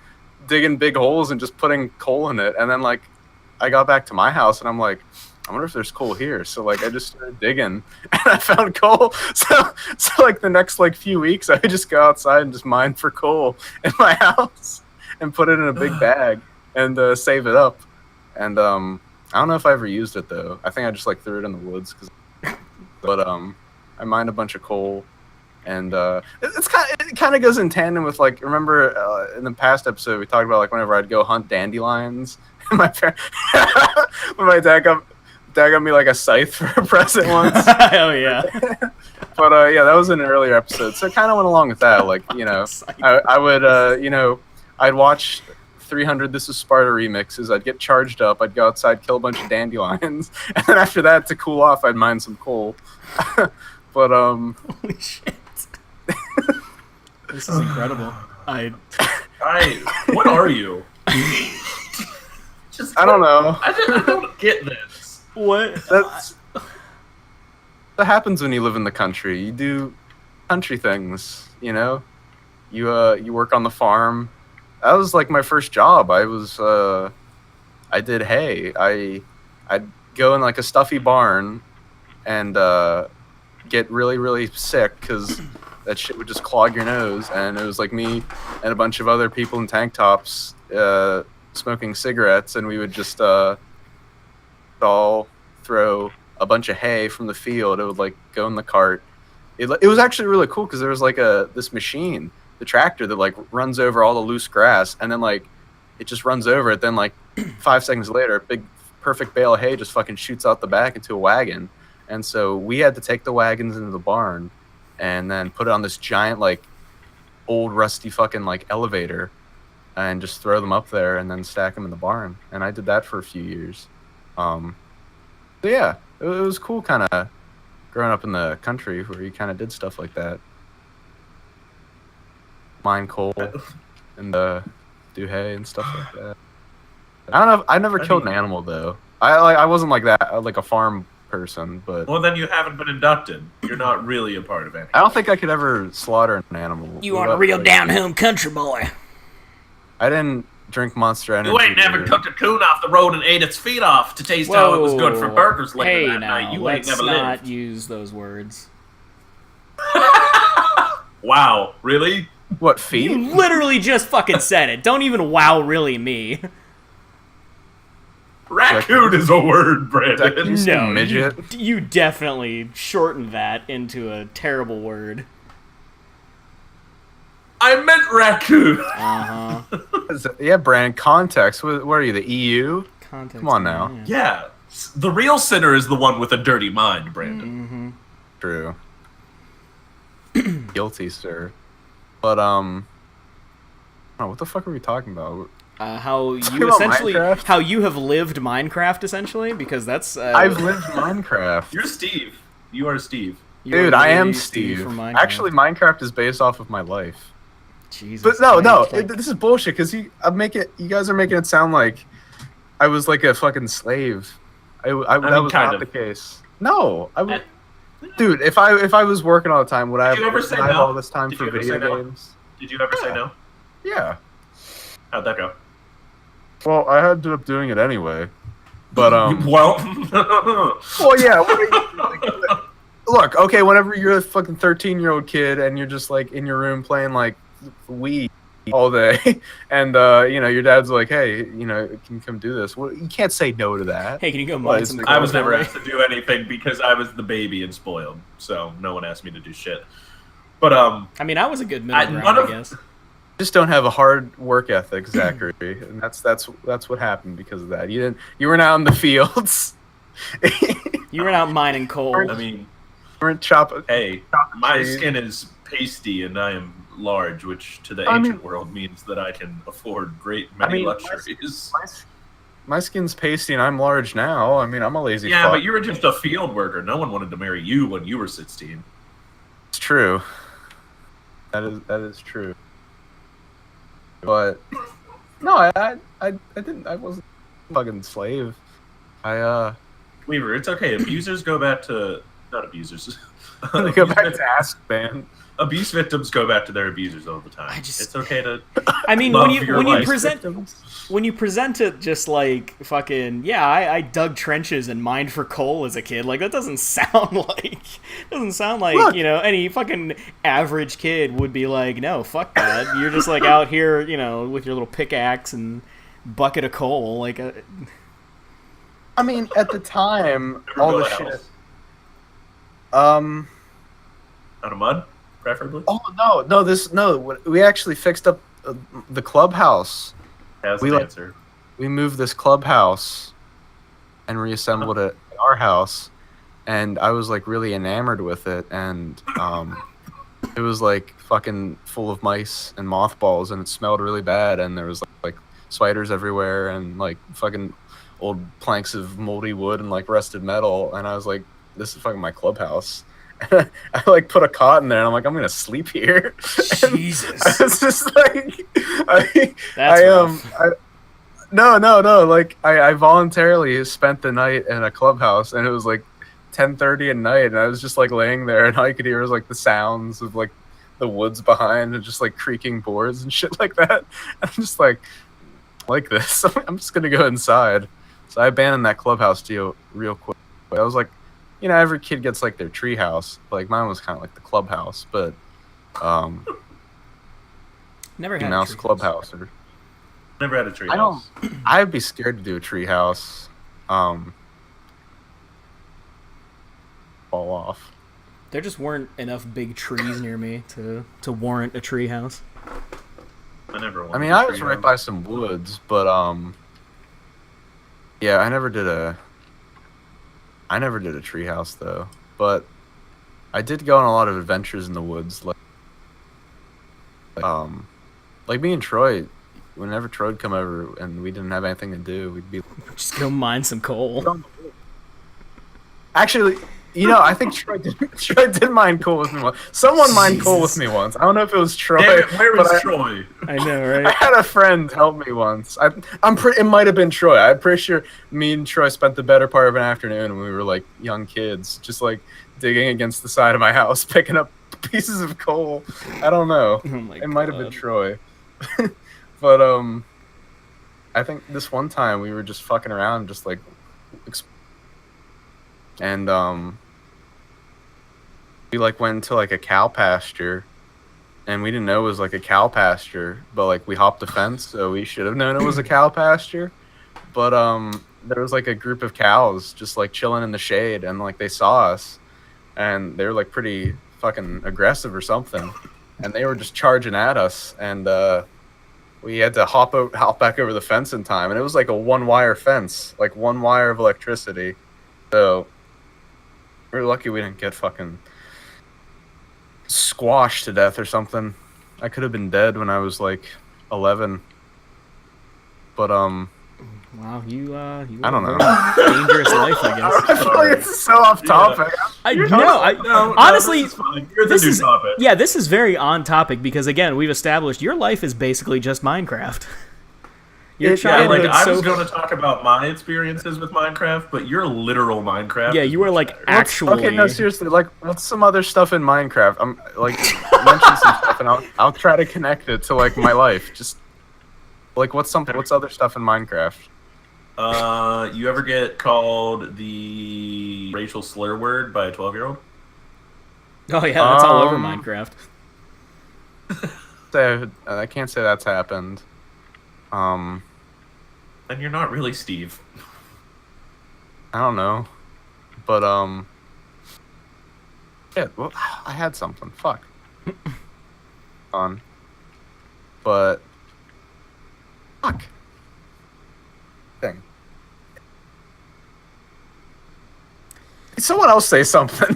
big holes and just putting coal in it. And then like I got back to my house, and I'm like, I wonder if there's coal here. So like I just started digging, and I found coal. So like the next like few weeks, I would just go outside and just mine for coal in my house and put it in a big bag and save it up. And I don't know if I ever used it though. I think I just like threw it in the woods. But I mined a bunch of coal, and it kind of goes in tandem with like, remember in the past episode we talked about like whenever I'd go hunt dandelions. When my dad got me like a scythe for a present once. Oh yeah. But yeah, that was in an earlier episode, so it kind of went along with that. Like, you know, I would I'd watch 300 This Is Sparta remixes. I'd get charged up. I'd go outside, kill a bunch of dandelions, and then after that, to cool off, I'd mine some coal. But holy shit. This is incredible. What are you? I don't know. I don't get this. What? That happens when you live in the country. You do country things, you know? You work on the farm. That was like my first job. I did hay. I'd go in like a stuffy barn and get really, really sick because that shit would just clog your nose. And it was like me and a bunch of other people in tank tops smoking cigarettes, and we would just all throw a bunch of hay from the field. It would like go in the cart. It was actually really cool because there was like this machine, the tractor, that like runs over all the loose grass, and then like it just runs over it. Then like 5 seconds later, a big perfect bale of hay just fucking shoots out the back into a wagon. And so we had to take the wagons into the barn and then put it on this giant like old rusty fucking like elevator and just throw them up there and then stack them in the barn. And I did that for a few years. So yeah, it was cool kind of growing up in the country where you kind of did stuff like that. Mine coal and do hay and stuff like that. I don't know. I never killed an animal though. I wasn't like that, like a farm person. But well, then you haven't been inducted. You're not really a part of it. I don't think I could ever slaughter an animal. You are a real down-home country boy. I didn't drink Monster Energy. You ain't never took a coon off the road and ate its feet off to taste how it was good for burgers later hey, that now, night. You let's ain't never not lived. use those words. Wow, really? What, feet? You literally just fucking said it. Don't even wow really me. Raccoon is a word, Brandon. No, midget. You definitely shortened that into a terrible word. I meant raccoon. Uh-huh. Yeah, Brandon, context. What are you, the EU? Context. Come on now. Yeah. The real sinner is the one with a dirty mind, Brandon. Mm-hmm. True. Guilty, sir. But, oh, what the fuck are we talking about? How you about essentially, Minecraft? how you have lived Minecraft, essentially, because that's... I've lived Minecraft. You're Steve. You are Steve. you're Dude, I am literally Steve. from Minecraft. Actually, Minecraft is based off of my life. Jesus. But no, this is bullshit. Because you guys are making it sound like I was like a fucking slave. That was not the case. No, dude. If I was working all the time, would I have all this time for video games? Did you ever say no? Yeah. How'd that go? Well, I ended up doing it anyway. But well, yeah. Look, okay. Whenever you're a fucking 13-year-old kid and you're just like in your room playing like Wii all day, and your dad's like, "Hey, can you come do this?" Well, you can't say no to that. Hey, can you go mine some? I was never asked to do anything because I was the baby and spoiled, so no one asked me to do shit. But I mean, I was a good middle ground, I guess. Just don't have a hard work ethic, Zachary, and that's what happened because of that. You weren't out in the fields. You weren't out mining coal. I mean, you weren't chopping. Hey, my skin is pasty and I am large, which to the ancient world means that I can afford many luxuries. My skin's pasty and I'm large now. I mean, I'm a lazy. Yeah, fuck. but you were just a field worker. No one wanted to marry you when you were 16. It's true. That is true. But no, I didn't. I wasn't a fucking slave. Weaver, it's okay. Abusers go back to not abusers. They go back to Azkaban. Abuse victims go back to their abusers all the time. It's okay to. I mean, when you present it just like fucking I dug trenches and mined for coal as a kid. Like that doesn't sound like Look. Any fucking average kid would be like, no, fuck that. You're just like out here, with your little pickaxe and bucket of coal. Like, I mean, at the time, all the shit. Out of mud, preferably. Oh no! We actually fixed up the clubhouse. As an answer. We moved this clubhouse and reassembled it at our house, and I was like really enamored with it, and it was like fucking full of mice and mothballs, and it smelled really bad, and there was like spiders everywhere, and like fucking old planks of moldy wood and like rusted metal, and I was like, this is fucking my clubhouse. I like put a cot in there and I'm like, I'm gonna sleep here. Jesus. I was just like No. Like I voluntarily spent the night in a clubhouse and it was like 10:30 at night and I was just like laying there and all you could hear was like the sounds of like the woods behind and just like creaking boards and shit like that. I'm just like this. I'm just gonna go inside. So I abandoned that clubhouse deal real quick. I was like, every kid gets like their tree house. Like mine was kind of like the clubhouse, but never had mouse clubhouse. Or never had a tree house. I'd be scared to do a tree house. Fall off. There just weren't enough big trees near me to warrant a tree house. I never. I mean, I was right by some woods, but yeah, I never did a tree house though, but I did go on a lot of adventures in the woods, like me and Troy. Whenever Troy would come over and we didn't have anything to do, we'd be just go mine some coal. Actually, I think Troy did mine coal with me once. Someone mined coal with me once. I don't know if it was Troy. Damn it, where was Troy? I know, right? I had a friend help me once. It might have been Troy. I'm pretty sure me and Troy spent the better part of an afternoon when we were like young kids, just like digging against the side of my house, picking up pieces of coal. I don't know. It might have been Troy. But I think this one time we were just fucking around, just like, and we like went into like a cow pasture. And we didn't know it was like a cow pasture, but like we hopped the fence, so we should have known it was a cow pasture. But there was like a group of cows just like chilling in the shade, and like they saw us, and they were like pretty fucking aggressive or something, and they were just charging at us, and we had to hop back over the fence in time, and it was like a one-wire fence, like one wire of electricity. So we were lucky we didn't get fucking squashed to death or something. I could have been dead when I was like 11. But Wow, you I don't know. Dangerous life, I guess. I feel like it's so off topic. No, honestly, this is fine. You're the new topic. Yeah, this is very on topic because again, we've established your life is basically just Minecraft. I was going to talk about my experiences with Minecraft, but your literal Minecraft. Yeah, you were like actually. Okay, no, seriously. Like, what's some other stuff in Minecraft? I'm like, mention some stuff, and I'll try to connect it to like my life. Just like, what's other stuff in Minecraft? You ever get called the racial slur word by a 12-year-old? Oh yeah, that's all over Minecraft. I can't say that's happened. Then you're not really Steve. I don't know, but yeah. Well, I had something. Fuck. But fuck. Thing. Someone else say something.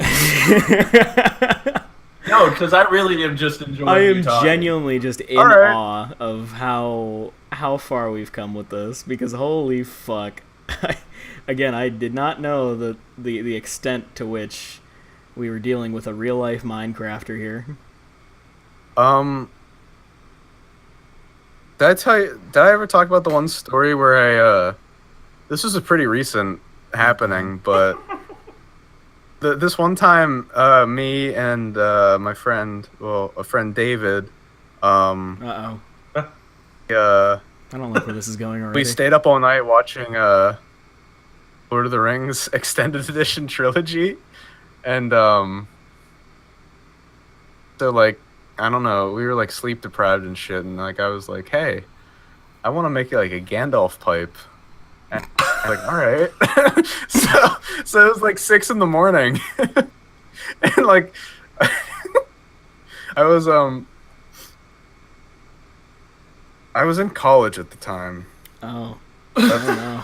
No, because I really am just enjoying. I am genuinely just in awe of how far we've come with this. Because holy fuck, again, I did not know the extent to which we were dealing with a real life Minecrafter here. Did I ever talk about the one story where this was a pretty recent happening, but this one time, me and my friend, a friend David, I don't like where this is going already. We stayed up all night watching Lord of the Rings Extended Edition trilogy, and so like, I don't know, we were like sleep deprived and shit, and like I was like, hey, I want to make like a Gandalf pipe. And I was like, all right. so it was like 6 a.m. and like I was in college at the time. Oh, I don't know.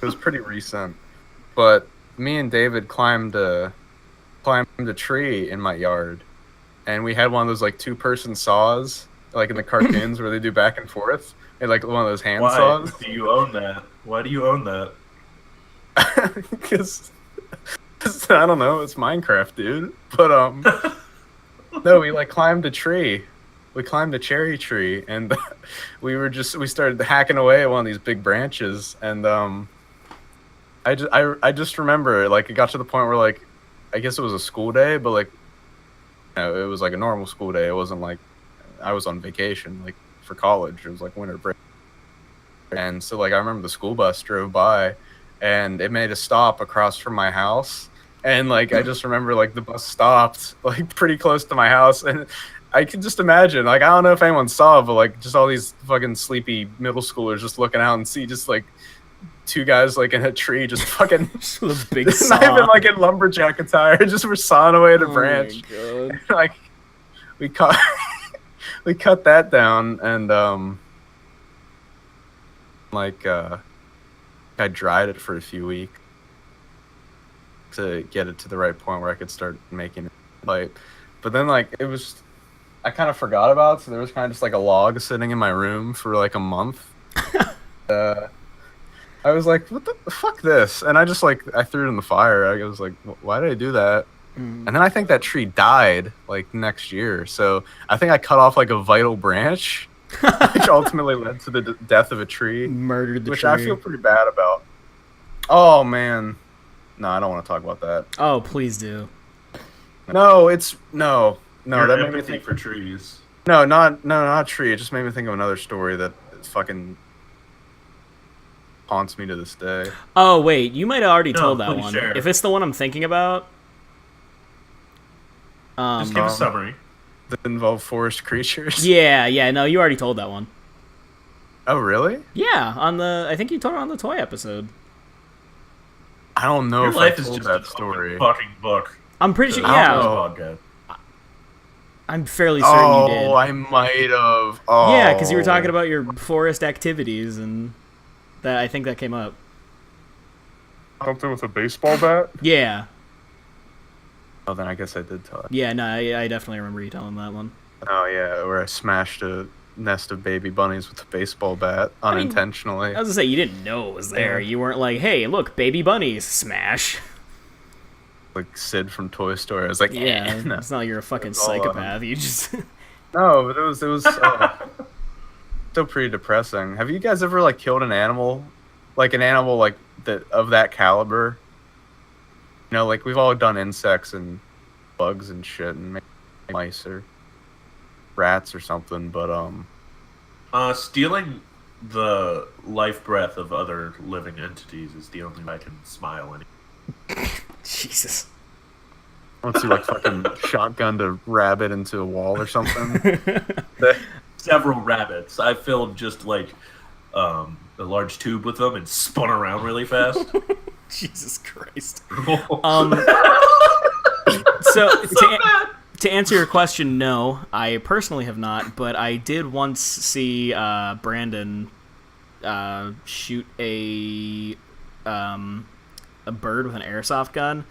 It was pretty recent, but me and David climbed a tree in my yard, and we had one of those like 2-person saws, like in the cartoons where they do back and forth, and like one of those hand saws. Why do you own that? Why do you own that? Because I don't know, it's Minecraft, dude. But no, we like climbed a tree. We climbed a cherry tree, and we started hacking away at one of these big branches, and I just remember, like, it got to the point where, like, I guess it was a school day, but like, you know, it was like a normal school day. It wasn't like I was on vacation, like, for college. It was like winter break, and so like I remember the school bus drove by, and it made a stop across from my house, and like I just remember like the bus stopped like pretty close to my house, and I can just imagine, like, I don't know if anyone saw, but like just all these fucking sleepy middle schoolers just looking out and see just like 2 guys like in a tree just fucking just with a big saw. Not even like in lumberjack attire, just were sawing away at a branch. Like we cut that down, and I dried it for a few weeks to get it to the right point where I could start making it pipe. But then like I kind of forgot about it, so there was kind of just like a log sitting in my room for like a month. I was like, what the fuck this? And I just like, I threw it in the fire. I was like, why did I do that? And then I think that tree died like next year. So I think I cut off like a vital branch, which ultimately led to the death of a tree. Murdered the which tree. I feel pretty bad about. Oh man. No, I don't want to talk about that. Oh, please do. No, that made me think for trees. No, not tree. It just made me think of another story that fucking haunts me to this day. Oh wait, you might have already told that one. Share. If it's the one I'm thinking about, just give a summary. That involve forest creatures. Yeah. No, you already told that one. Oh really? Yeah, I think you told it on the toy episode. I don't know Your if life I is told just that a story. Fucking book. I'm pretty sure. Yeah. I'm fairly certain you did. Oh, I might have. Oh. Yeah, because you were talking about your forest activities, and that I think that came up. Something with a baseball bat? Yeah. Oh, then I guess I did tell it. Yeah, no, I definitely remember you telling that one. Oh, yeah, where I smashed a nest of baby bunnies with a baseball bat unintentionally. I was gonna say, you didn't know it was there. You weren't like, hey, look, baby bunnies, smash. Like Sid from Toy Story. I was like, yeah, no. It's not like you're a fucking psychopath. You just no, but it was still pretty depressing. Have you guys ever like killed an animal, like that of that caliber? You know, like we've all done insects and bugs and shit, and maybe mice or rats or something. But stealing the life breath of other living entities is the only way I can smile anymore. Jesus. Once you like fucking shotgunned a rabbit into a wall or something. Several rabbits. I filled just like a large tube with them and spun around really fast. Jesus Christ. So to answer your question, no, I personally have not, but I did once see Brandon shoot a bird with an airsoft gun,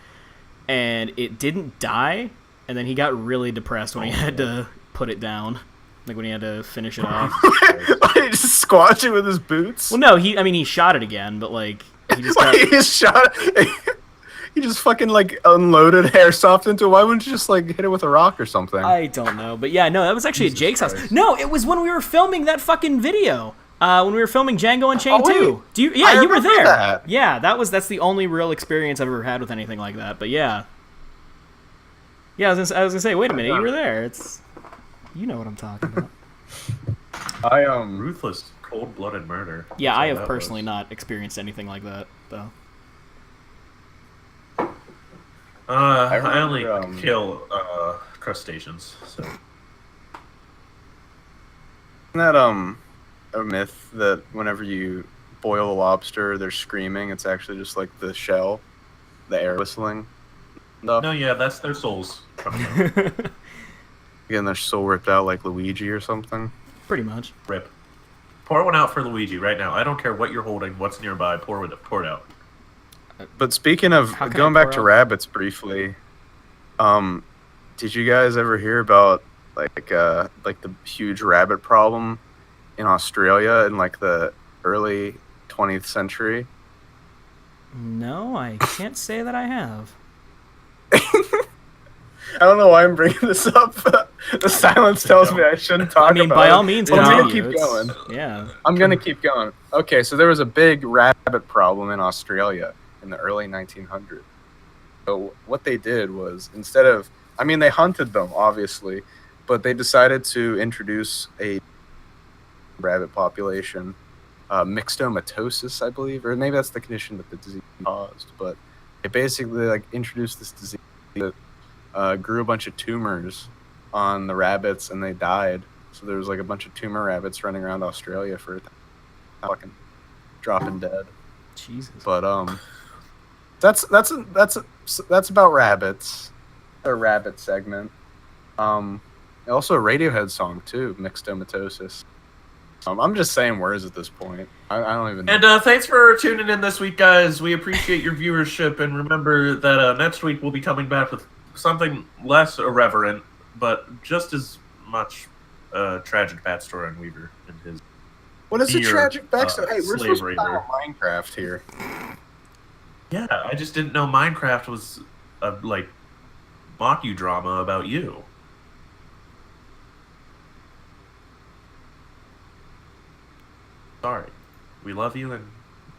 and it didn't die, and then he got really depressed when he had to put it down, like when he had to finish it off. Why did he just squash it with his boots? Well, no, he shot it again, but like he just got... he just shot it. He just fucking like unloaded airsoft into it. Why wouldn't you just like hit it with a rock or something? I don't know, but yeah, no, that was actually at Jake's house. No, it was when we were filming that fucking video. When we were filming Django Unchained 2. Do you? Yeah, you were there. That. Yeah, that's the only real experience I've ever had with anything like that. But yeah, I was gonna say, wait a minute, you were there. You know what I'm talking about. Ruthless, cold-blooded murder. Yeah, I have personally not experienced anything like that, though. I only kill crustaceans. So. Isn't that a myth that whenever you boil a lobster, they're screaming? It's actually just like the shell, the air whistling. No, yeah, that's their souls. Getting their soul ripped out like Luigi or something. Pretty much. Rip. Pour one out for Luigi right now. I don't care what you're holding, what's nearby. Pour it out. But speaking of going back to rabbits briefly, did you guys ever hear about like the huge rabbit problem in Australia in like the early 20th century? No, I can't say that I have. I don't know why I'm bringing this up. The silence tells me I shouldn't talk about it. By all means, I'm going to keep going. Yeah. I'm going to keep going. Okay, so there was a big rabbit problem in Australia in the early 1900s. So what they did was, instead of... I mean, they hunted them, obviously, but they decided to introduce a rabbit population, myxomatosis, I believe, or maybe that's the condition that the disease caused, but it basically like introduced this disease that grew a bunch of tumors on the rabbits, and they died. So there was like a bunch of tumor rabbits running around Australia for a time, fucking dropping dead. Jesus. But that's about rabbits. A rabbit segment. Also a Radiohead song too, myxomatosis. I'm just saying words at this point. I don't even know. And thanks for tuning in this week, guys. We appreciate your viewership, and remember that next week we'll be coming back with something less irreverent, but just as much tragic backstory on Weaver and his. What is a tragic backstory? Hey, we're supposed to talk raider. about Minecraft here. Yeah, I just didn't know Minecraft was a docudrama about you. Sorry. We love you, and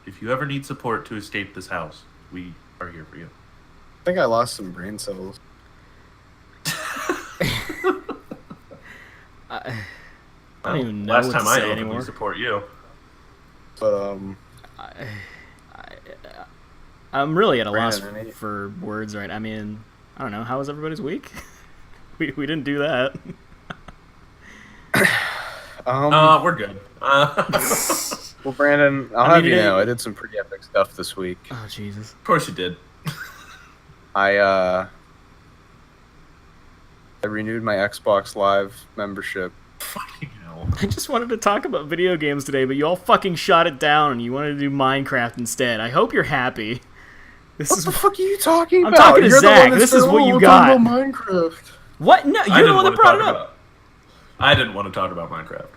if you ever need support to escape this house, we are here for you. I think I lost some brain cells. I don't even know last what time to I say openly anymore. support you. But I'm really at a loss Brandon, for words right. I mean, I don't know. How was everybody's week? we didn't do that. We're good. Well, Brandon, I'll have you know, I did some pretty epic stuff this week. Oh, Jesus. Of course you did. I renewed my Xbox Live membership. Fucking hell. I just wanted to talk about video games today, but you all fucking shot it down and you wanted to do Minecraft instead. I hope you're happy. What the fuck are you talking I'm about? talking to Zach. This is what you got. Minecraft. What? No, you're the one that brought it up. I didn't want to talk about Minecraft.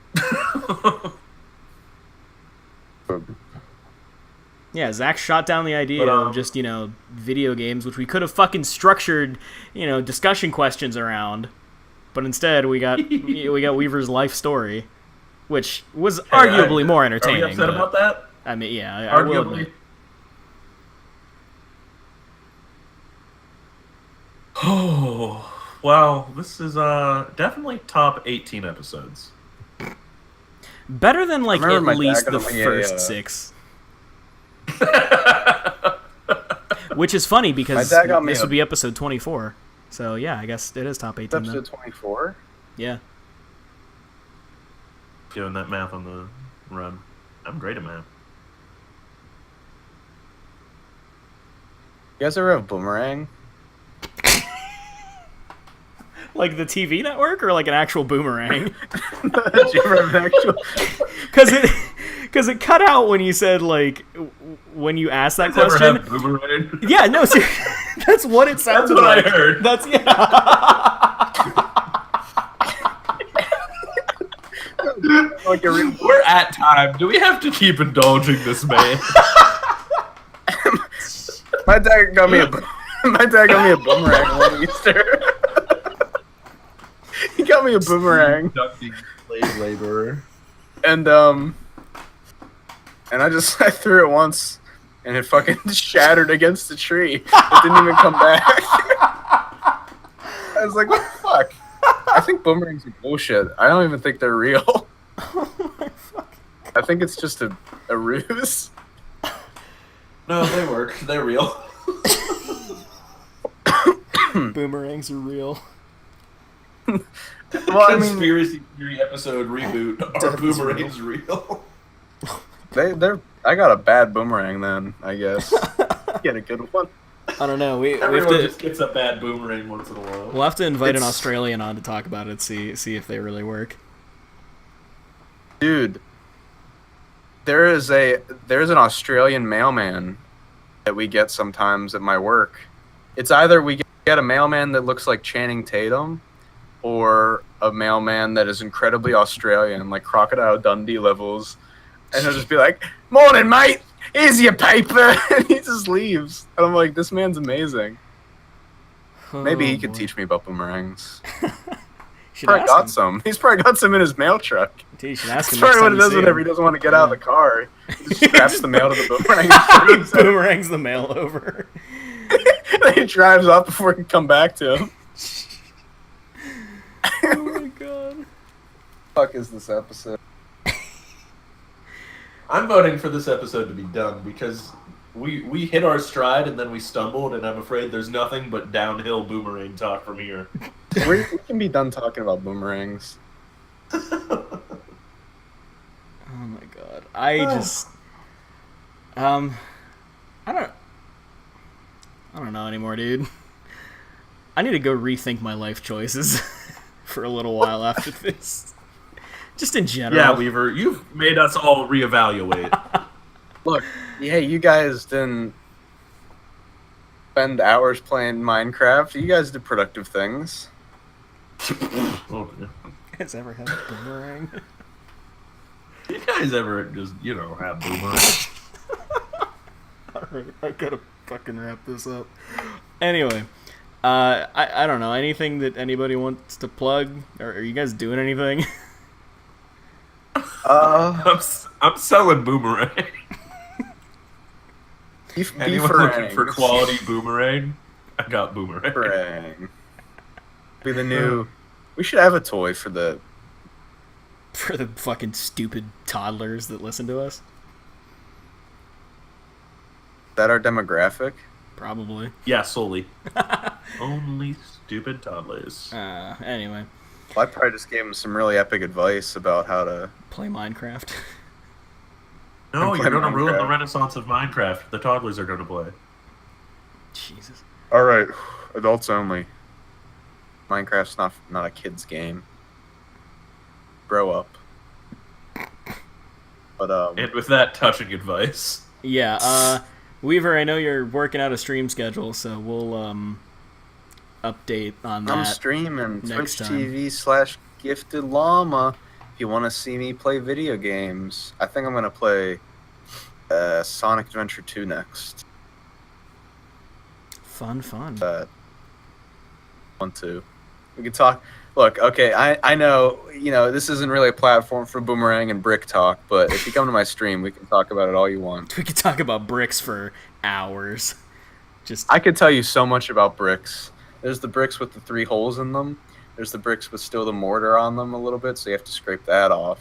Yeah, Zach shot down the idea of just, video games, which we could have fucking structured, discussion questions around. But instead, we got Weaver's life story, which was arguably more entertaining. Are we upset about that? I mean, yeah, arguably. Oh, well, this is definitely top 18 episodes. Better than at least the first 6. Which is funny because this would be episode 24. So yeah, I guess it is top 18. Episode 24? Yeah. Doing that math on the run. I'm great at math. You guys ever have Boomerang? Like the TV network or like an actual Boomerang? Did you ever have an actual... Because it cut out when you said, when you asked that question. Ever have Boomerang? Yeah, no, that's what it sounded like. That's what I heard. That's, We're at time. Do we have to keep indulging this man? My dad got me a Boomerang one Easter. He got me a Boomerang. Slave laborer. And I threw it once, and it fucking shattered against the tree. It didn't even come back. I was like, what the fuck? I think boomerangs are bullshit. I don't even think they're real. Oh my fuck. I think it's just a ruse. No, they work. They're real. Boomerangs are real. Well, Conspiracy theory episode reboot. Are boomerangs real? I got a bad boomerang then, I guess. Get a good one. I don't know. Everyone just gets a bad boomerang once in a while. We'll have to invite an Australian on to talk about it, see if they really work. Dude, there's an Australian mailman that we get sometimes at my work. It's either we get a mailman that looks like Channing Tatum, or a mailman that is incredibly Australian, like Crocodile Dundee levels. And he'll just be like, "Morning, mate. Here's your paper." And he just leaves. And I'm like, this man's amazing. Maybe he could teach me about boomerangs. He's probably got some in his mail truck. Dude, you should ask him. That's probably what he does whenever he doesn't want to get out of the car. He just straps the mail to the boomerang. Boomerangs the mail over. Then he drives off before he can come back to him. Oh my god. What the fuck is this episode? I'm voting for this episode to be done because we hit our stride and then we stumbled, and I'm afraid there's nothing but downhill boomerang talk from here. We can be done talking about boomerangs. Oh my god. I don't know anymore, dude. I need to go rethink my life choices for a little while after this. Just in general. Yeah, Weaver, you've made us all reevaluate. Look, yeah, you guys didn't spend hours playing Minecraft. You guys did productive things. Okay. You guys ever had a boomerang? You guys ever just, have boomerangs? Alright, I gotta fucking wrap this up. Anyway, I don't know. Anything that anybody wants to plug? Or are you guys doing anything? I'm selling boomerang. Anyone looking for quality boomerang? I got boomerang. Be the new. We should have a toy for the fucking stupid toddlers that listen to us. Is that our demographic? Probably. Yeah, solely. Only stupid toddlers. Anyway. Well, I probably just gave him some really epic advice about how to play Minecraft. No, you're going to ruin the renaissance of Minecraft. The toddlers are going to play. Jesus. All right, adults only. Minecraft's not a kid's game. Grow up. But and with that touching advice. Yeah, Weaver, I know you're working out a stream schedule, so we'll update on that. I'm streaming next Twitch time. Gifted Llama. If you want to see me play video games, I think I'm going to play Sonic Adventure 2 next. Fun. 1-2. We can talk. Look, okay, I know, this isn't really a platform for boomerang and brick talk, but if you come to my stream, we can talk about it all you want. We could talk about bricks for hours. I could tell you so much about bricks. There's the bricks with the 3 holes in them. There's the bricks with still the mortar on them a little bit, so you have to scrape that off.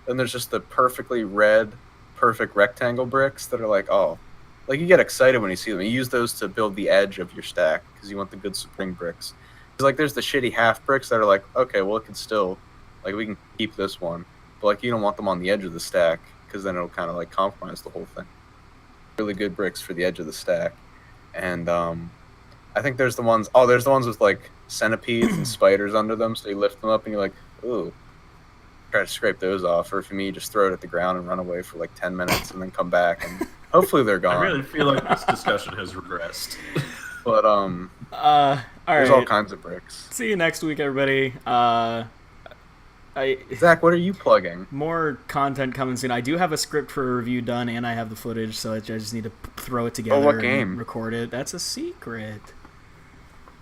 Then there's just the perfectly red, perfect rectangle bricks that are like, oh, like you get excited when you see them. You use those to build the edge of your stack because you want the good spring bricks. Like there's the shitty half bricks that are like, okay, well it can still, like we can keep this one, but like you don't want them on the edge of the stack because then it'll kind of like compromise the whole thing. Really good bricks for the edge of the stack, and I think there's the ones with like centipedes and spiders under them, so you lift them up and you're like, ooh, try to scrape those off, or for me, just throw it at the ground and run away for like 10 minutes and then come back and hopefully they're gone. I really feel like this discussion has regressed. But there's all kinds of bricks. See you next week, everybody. Zach, what are you plugging? More content coming soon. I do have a script for a review done, and I have the footage, so I just need to throw it together what game? And record it. That's a secret.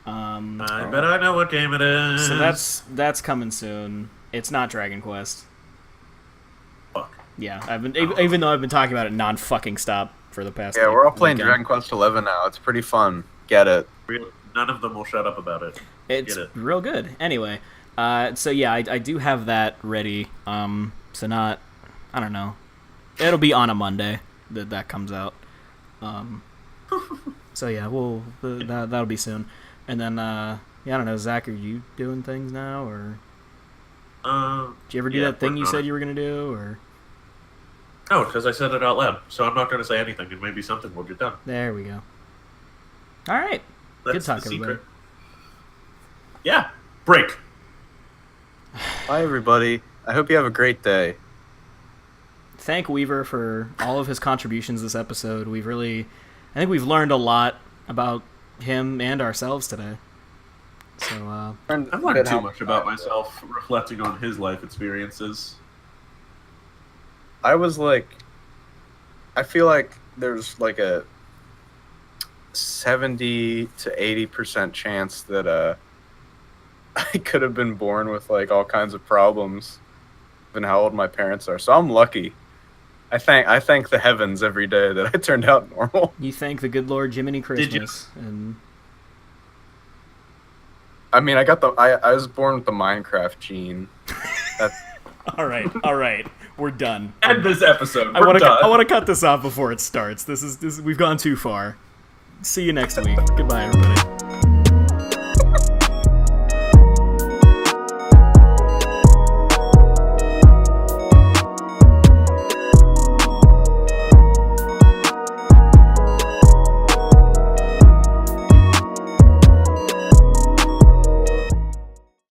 I bet I know what game it is. So that's coming soon. It's not Dragon Quest. Fuck. Yeah, even though I've been talking about it non-fucking stop for the past. Yeah, we're all playing Dragon Quest 11 now. It's pretty fun. Get it. None of them will shut up about it. It's real good. Anyway, so yeah, I do have that ready. So not, I don't know. It'll be on a Monday that comes out. So yeah, that'll be soon. And then, I don't know, Zach, are you doing things now, or? Did you ever do that thing you said you were gonna do, or? No, because I said it out loud, so I'm not going to say anything, and maybe something will get done. There we go. All right. That's good talk, the everybody. secret. Yeah. Break. Bye, everybody. I hope you have a great day. Thank Weaver for all of his contributions this episode. I think we've learned a lot about him and ourselves today. So, I've learned too much about myself, reflecting on his life experiences. I feel like there's like a 70 to 80% chance that I could have been born with like all kinds of problems, given how old my parents are. So I'm lucky. I thank the heavens every day that I turned out normal. You thank the good Lord Jiminy Christmas. I mean, I was born with the Minecraft gene. All right. We're done. End this episode. I want to cut this off before it starts. We've gone too far. See you next week. Goodbye, everybody.